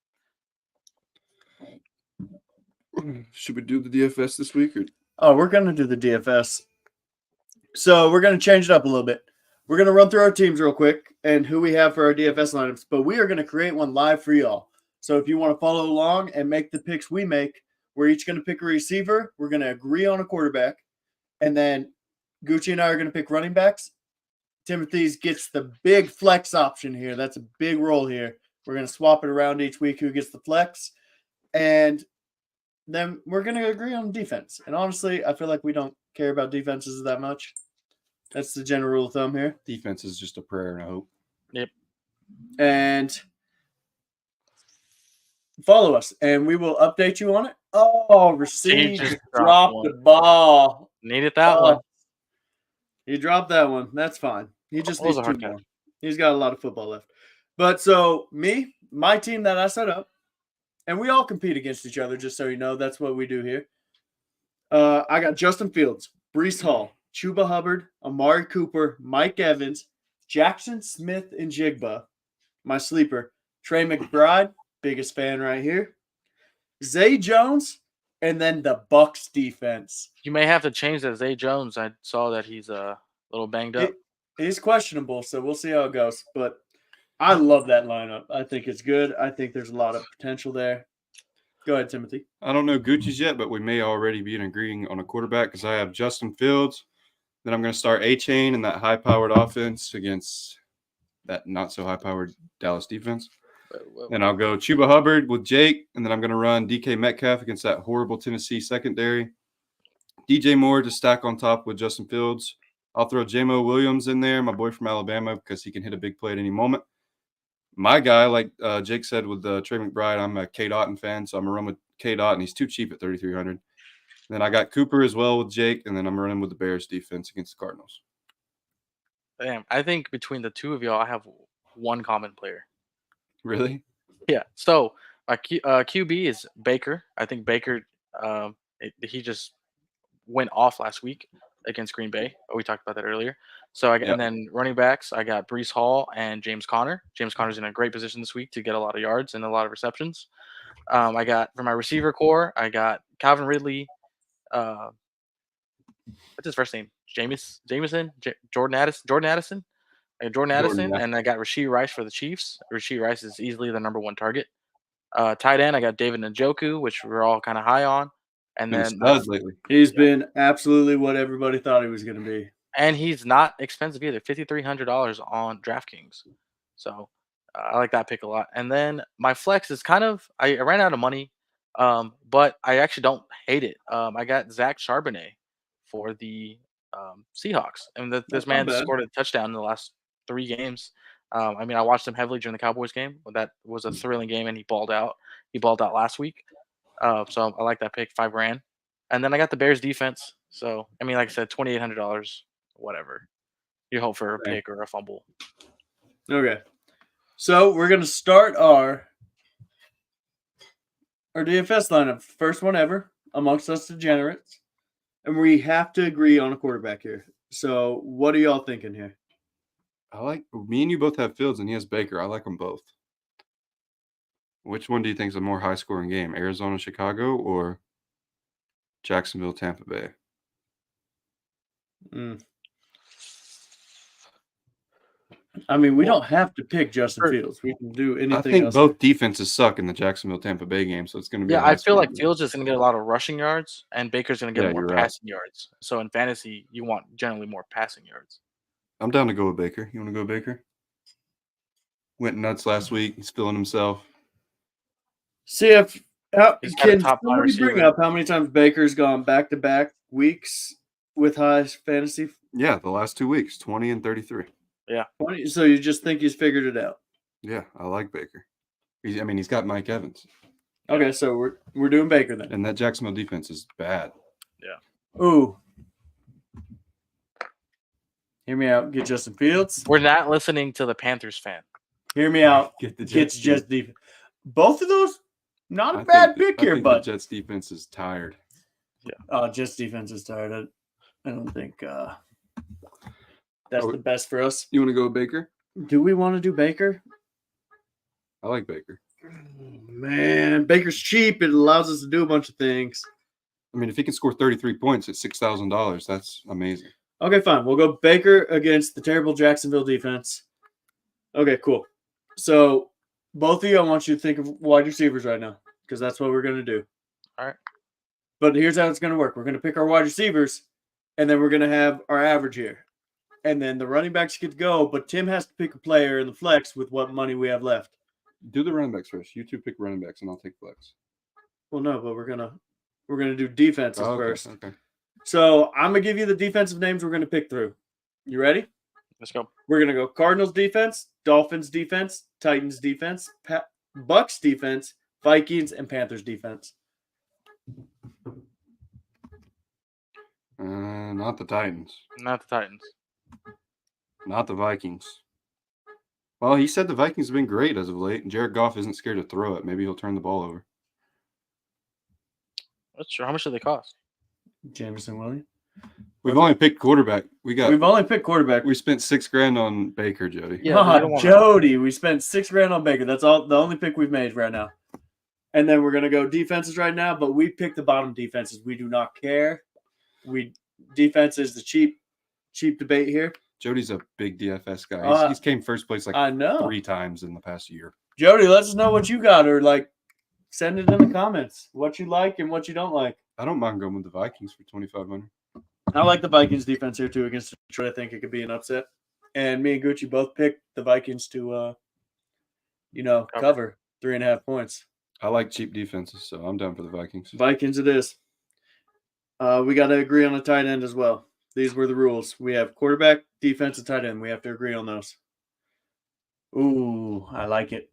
Should we do the DFS this week? Or? Oh, we're going to do the DFS. So we're going to change it up a little bit. We're going to run through our teams real quick and who we have for our DFS lineups, but we are going to create one live for y'all. So if you want to follow along and make the picks we make, we're each going to pick a receiver. We're going to agree on a quarterback. And then Gucci and I are going to pick running backs. Timothy's gets the big flex option here. That's a big roll here. We're going to swap it around each week who gets the flex. And then we're going to agree on defense. And honestly, I feel like we don't care about defenses that much. That's the general rule of thumb here. Defense is just a prayer and a hope. Yep. And follow us, and we will update you on it. Oh, Racine just dropped dropped the ball. Needed that one. He dropped that one. That's fine. He just What was needs a 2 hard more. He's got a lot of football left. But so my team that I set up, and we all compete against each other, just so you know. That's what we do here. I got Justin Fields, Breece Hall, Chuba Hubbard, Amari Cooper, Mike Evans, Jackson Smith, and Jigba. My sleeper, Trey McBride, biggest fan right here. Zay Jones, and then the Bucks defense. You may have to change that. Zay Jones. I saw that he's a little banged up. He's questionable, so we'll see how it goes. But I love that lineup. I think it's good. I think there's a lot of potential there. Go ahead, Timothy. I don't know Gucci's yet, but we may already be agreeing on a quarterback because I have Justin Fields. Then I'm going to start A-Chain in that high-powered offense against that not-so-high-powered Dallas defense. And I'll go Chuba Hubbard with Jake, and then I'm going to run DK Metcalf against that horrible Tennessee secondary. DJ Moore to stack on top with Justin Fields. I'll throw J-Mo Williams in there, my boy from Alabama, because he can hit a big play at any moment. My guy, like Jake said with Trey McBride, I'm a K. Dotton fan, so I'm going to run with K. Dotton. He's too cheap at 3,300. Then I got Cooper as well with Jake, and then I'm running with the Bears defense against the Cardinals. Damn, I think between the two of y'all, I have one common player. Really? Yeah. So my QB is Baker. I think Baker, he just went off last week against Green Bay. We talked about that earlier. So and then running backs, I got Breece Hall and James Conner. James Conner's in a great position this week to get a lot of yards and a lot of receptions. I got for my receiver core, I got Calvin Ridley. What's his first name? Jordan Addison. I got Jordan Addison, yeah. and I got Rashee Rice for the Chiefs. Rashee Rice is easily the number 1 target. Tight end, I got David Njoku, which we're all kind of high on. And Been a then stud lately. He's been absolutely what everybody thought he was going to be. and he's not expensive either, $5,300 on DraftKings. So I like that pick a lot. And then my flex is kind of I ran out of money, but I actually don't hate it. I got Zach Charbonnet for the Seahawks, and this That's not man bad. scored a touchdown in the last 3 games. I mean, I watched him heavily during the Cowboys game. That was a thrilling game, and he balled out. He balled out last week, so I like that pick, 5 grand. And then I got the Bears defense. So I mean, like I said, $2,800, whatever. You hope for a Okay. pick or a fumble. Okay. So we're going to start our DFS lineup. First one ever amongst us degenerates. And we have to agree on a quarterback here. So what are y'all thinking here? I like me and you both have Fields, and he has Baker. I like them both. Which one do you think is a more high-scoring game, Arizona, Chicago, or Jacksonville, Tampa Bay? I mean, we don't have to pick Justin For- Fields. We can do anything I think else. both defenses suck in the Jacksonville, Tampa Bay game, so it's going to be. Yeah, a I feel like high-scoring game. Fields is going to get a lot of rushing yards, and Baker's going to get Yeah, more you're right. passing yards. So in fantasy, you want generally more passing yards. I'm down to go with Baker. You want to go Baker? Went nuts last week. He's feeling himself. See if He's got a can top wide somebody bring receiver. up how many times Baker's gone back-to-back weeks with high fantasy? Yeah, the last 2 weeks, 20 and 33. So you just think he's figured it out? Yeah, I like Baker. He's got Mike Evans, Okay, so we're doing Baker then. and that Jacksonville defense is bad. Ooh. Hear me out. Get Justin Fields. We're not listening to the Panthers fan. Hear me out. Get the Gets Jets defense. Both of those, not a I bad think- pick here, I think but the Jets defense is tired. Jets defense is tired. I don't think that's Oh, the best for us. You want to go with Baker? Do we want to do Baker? I like Baker. Man, Baker's cheap. It allows us to do a bunch of things. I mean, if he can score 33 points at $6,000, that's amazing. Okay, fine. We'll go Baker against the terrible Jacksonville defense. Okay, cool. So both of you, I want you to think of wide receivers right now because that's what we're going to do. All right. But here's how it's going to work. We're going to pick our wide receivers, and then we're going to have our average here. And then the running backs get to go, but Tim has to pick a player in the flex with what money we have left. Do the running backs first. You two pick running backs, and I'll take flex. Well, no, but we're gonna do defenses Oh, okay, first. Okay. So I'm gonna give you the defensive names we're gonna pick through. You ready? Let's go. We're gonna go Cardinals defense, Dolphins defense, Titans defense, Bucks defense, Vikings, and Panthers defense. Not the Titans. Not the Titans. Not the Vikings. Well, he said the Vikings have been great as of late, and Jared Goff isn't scared to throw it. Maybe he'll turn the ball over. That's true. How much do they cost? Jameson Williams. We've only picked quarterback. We've only picked quarterback. We spent $6,000 on Baker, Jody. Yeah, we don't wanna- Jody. We spent $6,000 on Baker. That's all. The only pick we've made right now. And then we're gonna go defenses right now, but we picked the bottom defenses. We do not care. Defense is the cheap debate here. Jody's a big DFS guy. He's came first place I know. 3 times in the past year. Jody, let us know what you got, or send it in the comments what you like and what you don't like. I don't mind going with the Vikings for $2,500. I like the Vikings defense here too against Detroit. I think it could be an upset. And me and Gucci both picked the Vikings to, cover 3.5 points. I like cheap defenses, so I'm down for the Vikings. Vikings it is. We got to agree on a tight end as well. These were the rules. We have quarterback, defense, and tight end. We have to agree on those. Ooh, I like it.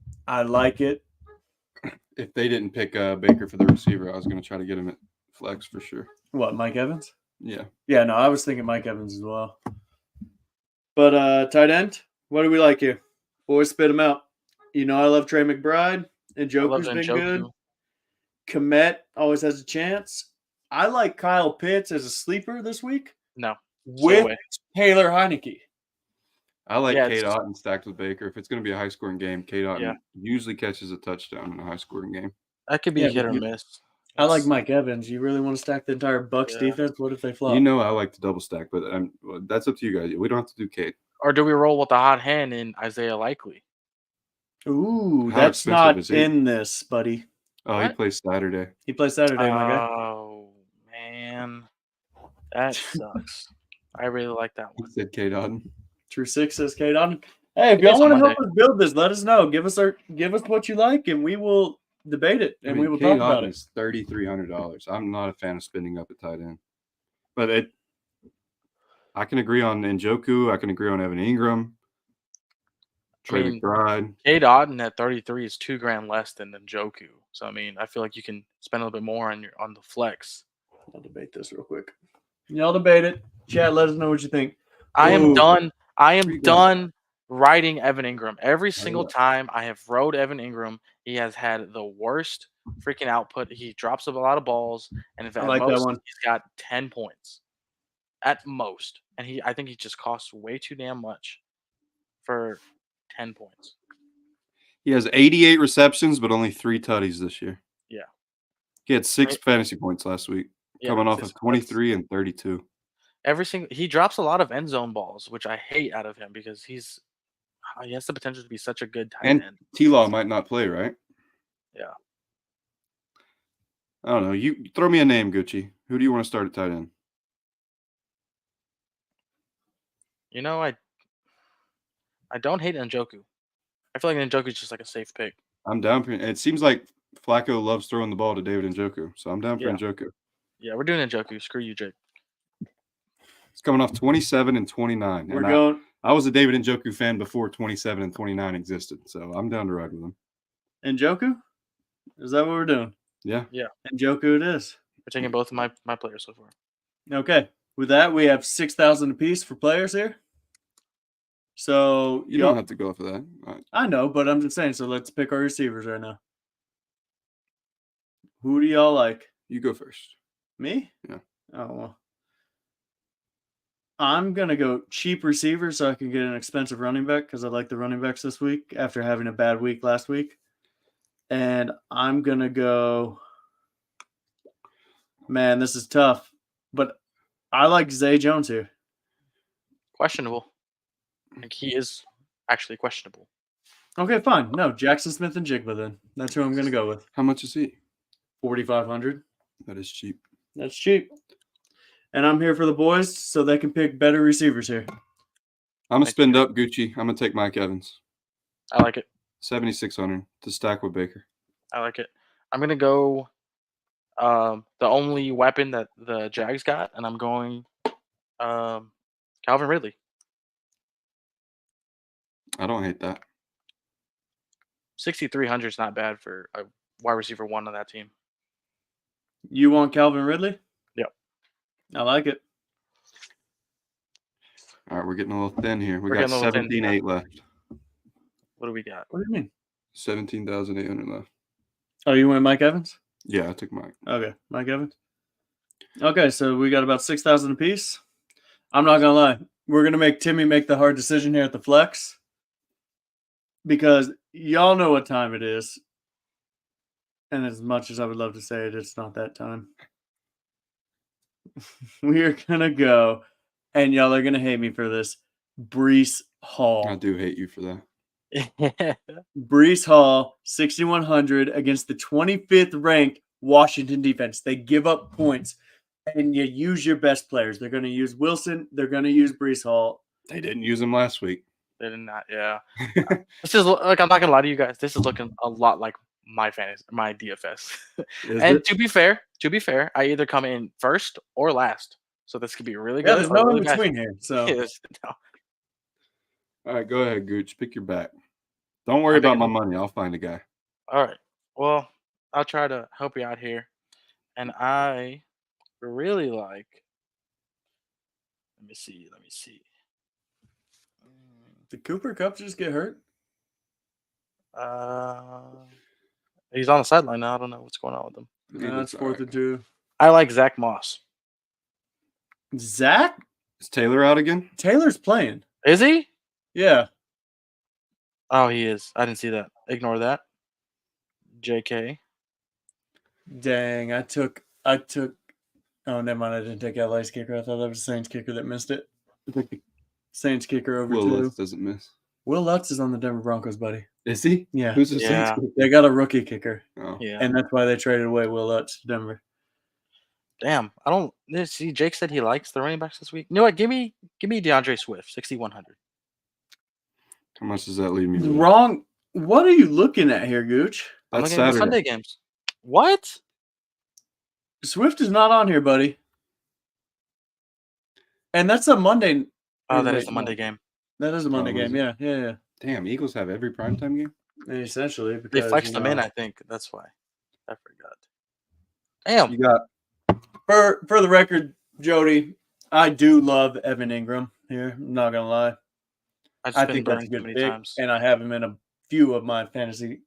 If they didn't pick Baker for the receiver, I was going to try to get him at flex for sure. What, Mike Evans? Yeah. Yeah, no, I was thinking Mike Evans as well. But tight end, what do we like here? Boys, spit them out. I love Trey McBride, and Joker's been good. Komet always has a chance. I like Kyle Pitts as a sleeper this week. No. With Taylor Heineke. I like Cade Otton stacked with Baker. If it's going to be a high-scoring game, Cade Otton usually catches a touchdown in a high-scoring game. That could be a hit or miss. I like Mike Evans. You really want to stack the entire Bucks defense? What if they flop? I like to double stack, but that's up to you guys. We don't have to do Cade. Or do we roll with the hot hand in Isaiah Likely? Ooh, that's not in this, buddy. Oh, What? he plays Saturday. He plays Saturday, my guy. Oh. man. That sucks. I really like that He one. said K. Dodden. True Six says Kate on. Hey, if Maybe y'all it's want on to help Monday. us build this, let us know. Give us what you like, and we will debate it and we will K. talk about Dodden it. is $3,300. I'm not a fan of spending up at tight end, but I can agree on Njoku. I can agree on Evan Ingram. Trey McBride. Cade Otton at 33 is $2,000 less than Njoku. So I mean, I feel like you can spend a little bit more on the flex. I'll debate this real quick. Y'all debate it. Chat, let us know what you think. I am Ooh. done. I am Where you done riding Evan Ingram. Every Hurry single up. time I have rode Evan Ingram, he has had the worst freaking output. He drops a lot of balls, and if I at like that most one. he's got 10 points. At most. And I think he just costs way too damn much for 10 points. He has 88 receptions, but only 3 tutties this year. Yeah. He had 6 Right. fantasy points last week, Yeah, coming off that's- of 23 and 32. he drops a lot of end zone balls, which I hate out of him because he has the potential to be such a good tight And end. T-Law might not play, right? Yeah. I don't know. You throw me a name, Gucci. Who do you want to start at tight end? You know, I don't hate Njoku. I feel like Njoku's just like a safe pick. I'm down for it. Seems like Flacco loves throwing the ball to David Njoku, so I'm down for Yeah. Njoku. Yeah, we're doing Njoku. Screw you, Jake. He's coming off 27 and 29. We're and going. I was a David Njoku fan before 27 and 29 existed, so I'm down to ride with him. Njoku? Is that what we're doing? Yeah. Njoku it is. We're taking both of my players so far. Okay. With that, we have 6,000 apiece for players here. So You don't have to go for that. All right. I know, but I'm just saying. So let's pick our receivers right now. Who do y'all like? You go first. Me? Yeah. Oh well. I'm gonna go cheap receiver so I can get an expensive running back because I like the running backs this week after having a bad week last week. And I'm gonna go. Man, this is tough, but I like Zay Jones here. Questionable. Like he is actually questionable. Okay, fine. No, Jackson Smith and Jigba then. That's who I'm gonna go with. How much is he? 4,500. That is cheap. That's cheap. And I'm here for the boys so they can pick better receivers here. I'm going to spend up Gucci. I'm going to take Mike Evans. I like it. 7,600 to stack with Baker. I like it. I'm gonna go the only weapon that the Jags got, and I'm going Calvin Ridley. I don't hate that. 6,300 is not bad for a wide receiver 1 on that team. You want Calvin Ridley? Yep. I like it. All right, we're getting a little thin here. We We're got getting a little thin. 17.8 left. What do we got? What do you mean? 17,800 left. Oh, you went Mike Evans? Yeah, I took Mike. Okay, Mike Evans. Okay, so we got about 6,000 apiece. I'm not gonna lie. We're gonna make Timmy make the hard decision here at the flex because y'all know what time it is. And as much as I would love to say it, it's not that time. We are gonna go, and y'all are gonna hate me for this. Brees Hall. I do hate you for that. Brees Hall, 6,100 against the 25th ranked Washington defense. They give up points, and you use your best players. They're going to use Wilson. They're going to use Brees Hall. They didn't use him last week. They did not. Yeah. This is like, I'm not gonna lie to you guys. This is looking a lot like my DFS. And to be fair, I either come in first or last, so this could be really good. Yeah, there's no really in bad. between here. So No. All right, go ahead, Gooch. Pick your back. Don't worry about my money. I'll find a guy. All right. Well, I'll try to help you out here, and I really like. Let me see. did Cooper Kupp just get hurt? He's on the sideline now. I don't know what's going on with him. No, it's 4th and 2. I like Zach Moss. Zach? Is Taylor out again? Taylor's playing. Is he? Yeah. Oh, he is. I didn't see that. Ignore that. JK. Dang, I took. Oh, never mind. I didn't take LA's kicker. I thought that was the Saints kicker that missed it. Saints kicker over Will 2. Lutz doesn't miss. Will Lutz is on the Denver Broncos, buddy. Is he? Yeah. Who's the Yeah. Saints? They got a rookie kicker, Oh. Yeah. and that's why they traded away Will Lutz to Denver. Damn, I don't see. Jake said he likes the running backs this week. You know what? Give me DeAndre Swift, 6,100. How much does that leave me with? Wrong. What are you looking at here, Gooch? I'm That's looking at the Saturday. Sunday games. What? Swift is not on here, buddy. And that's a Monday. Oh, or that is wait, the no. Monday game. That is a Monday Oh, is game. it? Yeah. Damn, Eagles have every primetime game? Essentially, They because flexed them in. I think that's why. I forgot. Damn. You got For the record, Jody, I do love Evan Ingram here. I'm not gonna lie. I've I just been think that's a burned too good many pick, times. and I have him in a few of my fantasy.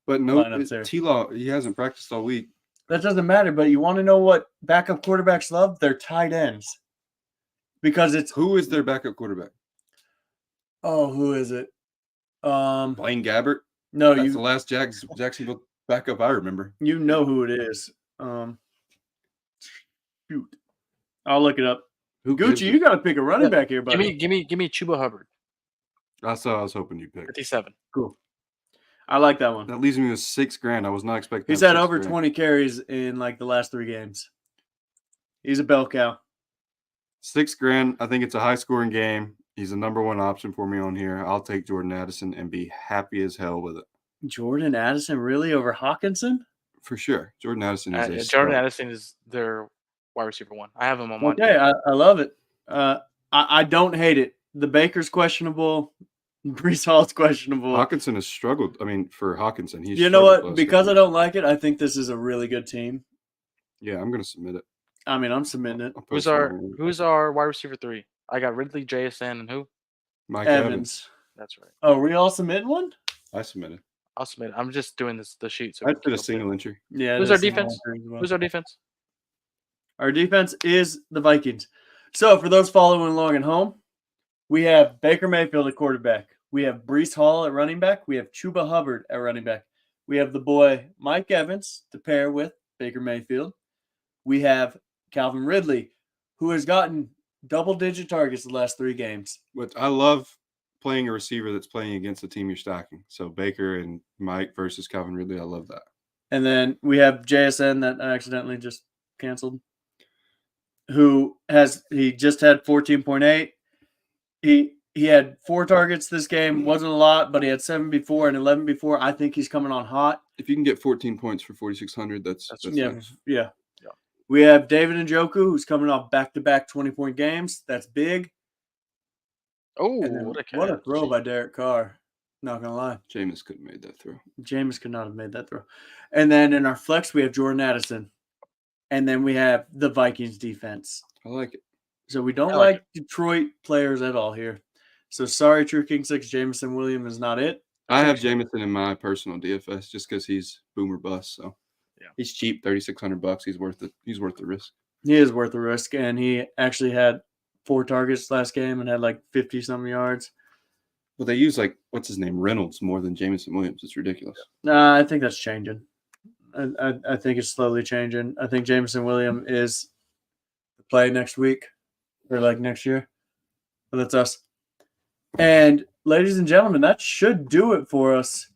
but no lineups there. T-Law, he hasn't practiced all week. That doesn't matter, but you want to know what backup quarterbacks love? They're tight ends. Because it's Who is their backup quarterback? who is it? Blaine Gabbert? No, That's the last Jacksonville backup I remember. you know who it is. Shoot. I'll look it up. Who gives Gucci, a- you got to pick a running back here, buddy. Give me Chuba Hubbard, That's what I was hoping you picked. 57. Cool. I like that one. That leaves me with $6,000. I was not expecting. He's that had over 6,000. 20 carries in like the last 3 games. He's a bell cow. $6,000. I think it's a high scoring game. He's the number one option for me on here. I'll take Jordan Addison and be happy as hell with it. Jordan Addison really over Hawkinson? For sure. Jordan Addison is a Jordan stud. Addison is their wide receiver 1. I have him on one. Okay, I love it. I don't hate it. The Baker's questionable. Brees Hall's questionable. Hawkinson has struggled. I mean, for Hawkinson, he's You know struggled what? last Because I couple don't like it, I think this is a really good team. Yeah, I'm going to submit it. I mean, I'm submitting it. I'll post it on Who's our wide receiver 3? I got Ridley, JSN, and who? Mike Evans. Evans. That's right. Oh, we all submitting one? I submitted. I'll submit. I'm just doing the sheet. So I did a single entry. Yeah. Who's it our is single defense? entry as well. Who's our defense? Our defense is the Vikings. So for those following along at home, we have Baker Mayfield at quarterback. We have Brees Hall at running back. We have Chuba Hubbard at running back. We have the boy Mike Evans to pair with Baker Mayfield. We have Calvin Ridley, who has gotten double-digit targets the last 3 games. But I love playing a receiver that's playing against the team you're stacking. So Baker and Mike versus Calvin Ridley. I love that. And then we have JSN that I accidentally just canceled, he just had 14.8. He had 4 targets this game. Wasn't a lot, but he had 7 before and 11 before. I think he's coming on hot. If you can get 14 points for 4,600, that's yeah, nice. yeah. We have David Njoku, who's coming off back-to-back 20-point games. That's big. Oh, And then what a catch. what a throw by Derek Carr. Not going to lie. Jameis could have made that throw. Jameis could not have made that throw. And then in our flex, we have Jordan Addison. And then we have the Vikings defense. I like it. So we don't I like like Detroit players at all here. So sorry, True King 6, Jameson Williams is not it. I have Jameson in my personal DFS just because he's boomer bust. So Yeah. he's cheap, $3,600. He's worth it. He's worth the risk. He is worth the risk. And he actually had 4 targets last game and had like 50-something yards. Well, they use what's his name, Reynolds, more than Jameson Williams. It's ridiculous. I think that's changing. I think it's slowly changing. I think Jameson Williams is the play next week or next year. But that's us. And ladies and gentlemen, that should do it for us.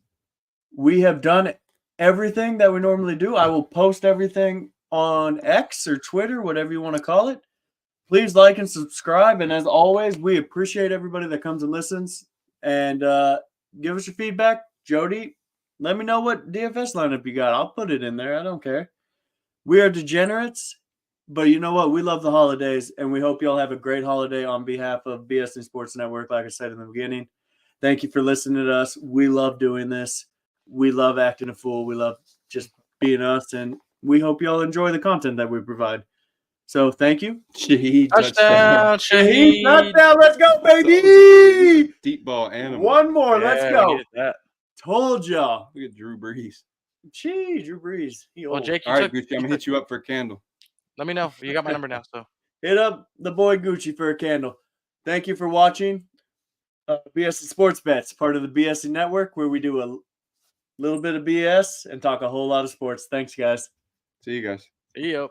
We have done everything that we normally do. I will post everything on X or Twitter, whatever you want to call it. Please like and subscribe. And as always, we appreciate everybody that comes and listens. And give us your feedback. Jody, let me know what DFS lineup you got. I'll put it in there. I don't care. We are degenerates, but you know what? We love the holidays, and we hope you all have a great holiday on behalf of B.Sing Sports Network, like I said in the beginning. Thank you for listening to us. We love doing this. We love acting a fool. We love just being us, and we hope you all enjoy the content that we provide. So thank you. Shaheed Touchdown, Shaheed, Shaheed. touchdown. Let's go, baby. Deep ball animal. One more. Let's Yeah, go. get that. Told y'all. Look at Drew Brees. Gee, Drew Brees. He Well, old. Jake, you All right, took, Gucci, I'm going to hit you up for a candle. let me know. You got my number now, so. Hit up the boy Gucci for a candle. Thank you for watching BS Sports Bets, part of the BSing Network, where we do a little bit of BS and talk a whole lot of sports. Thanks, guys. See you guys. See you.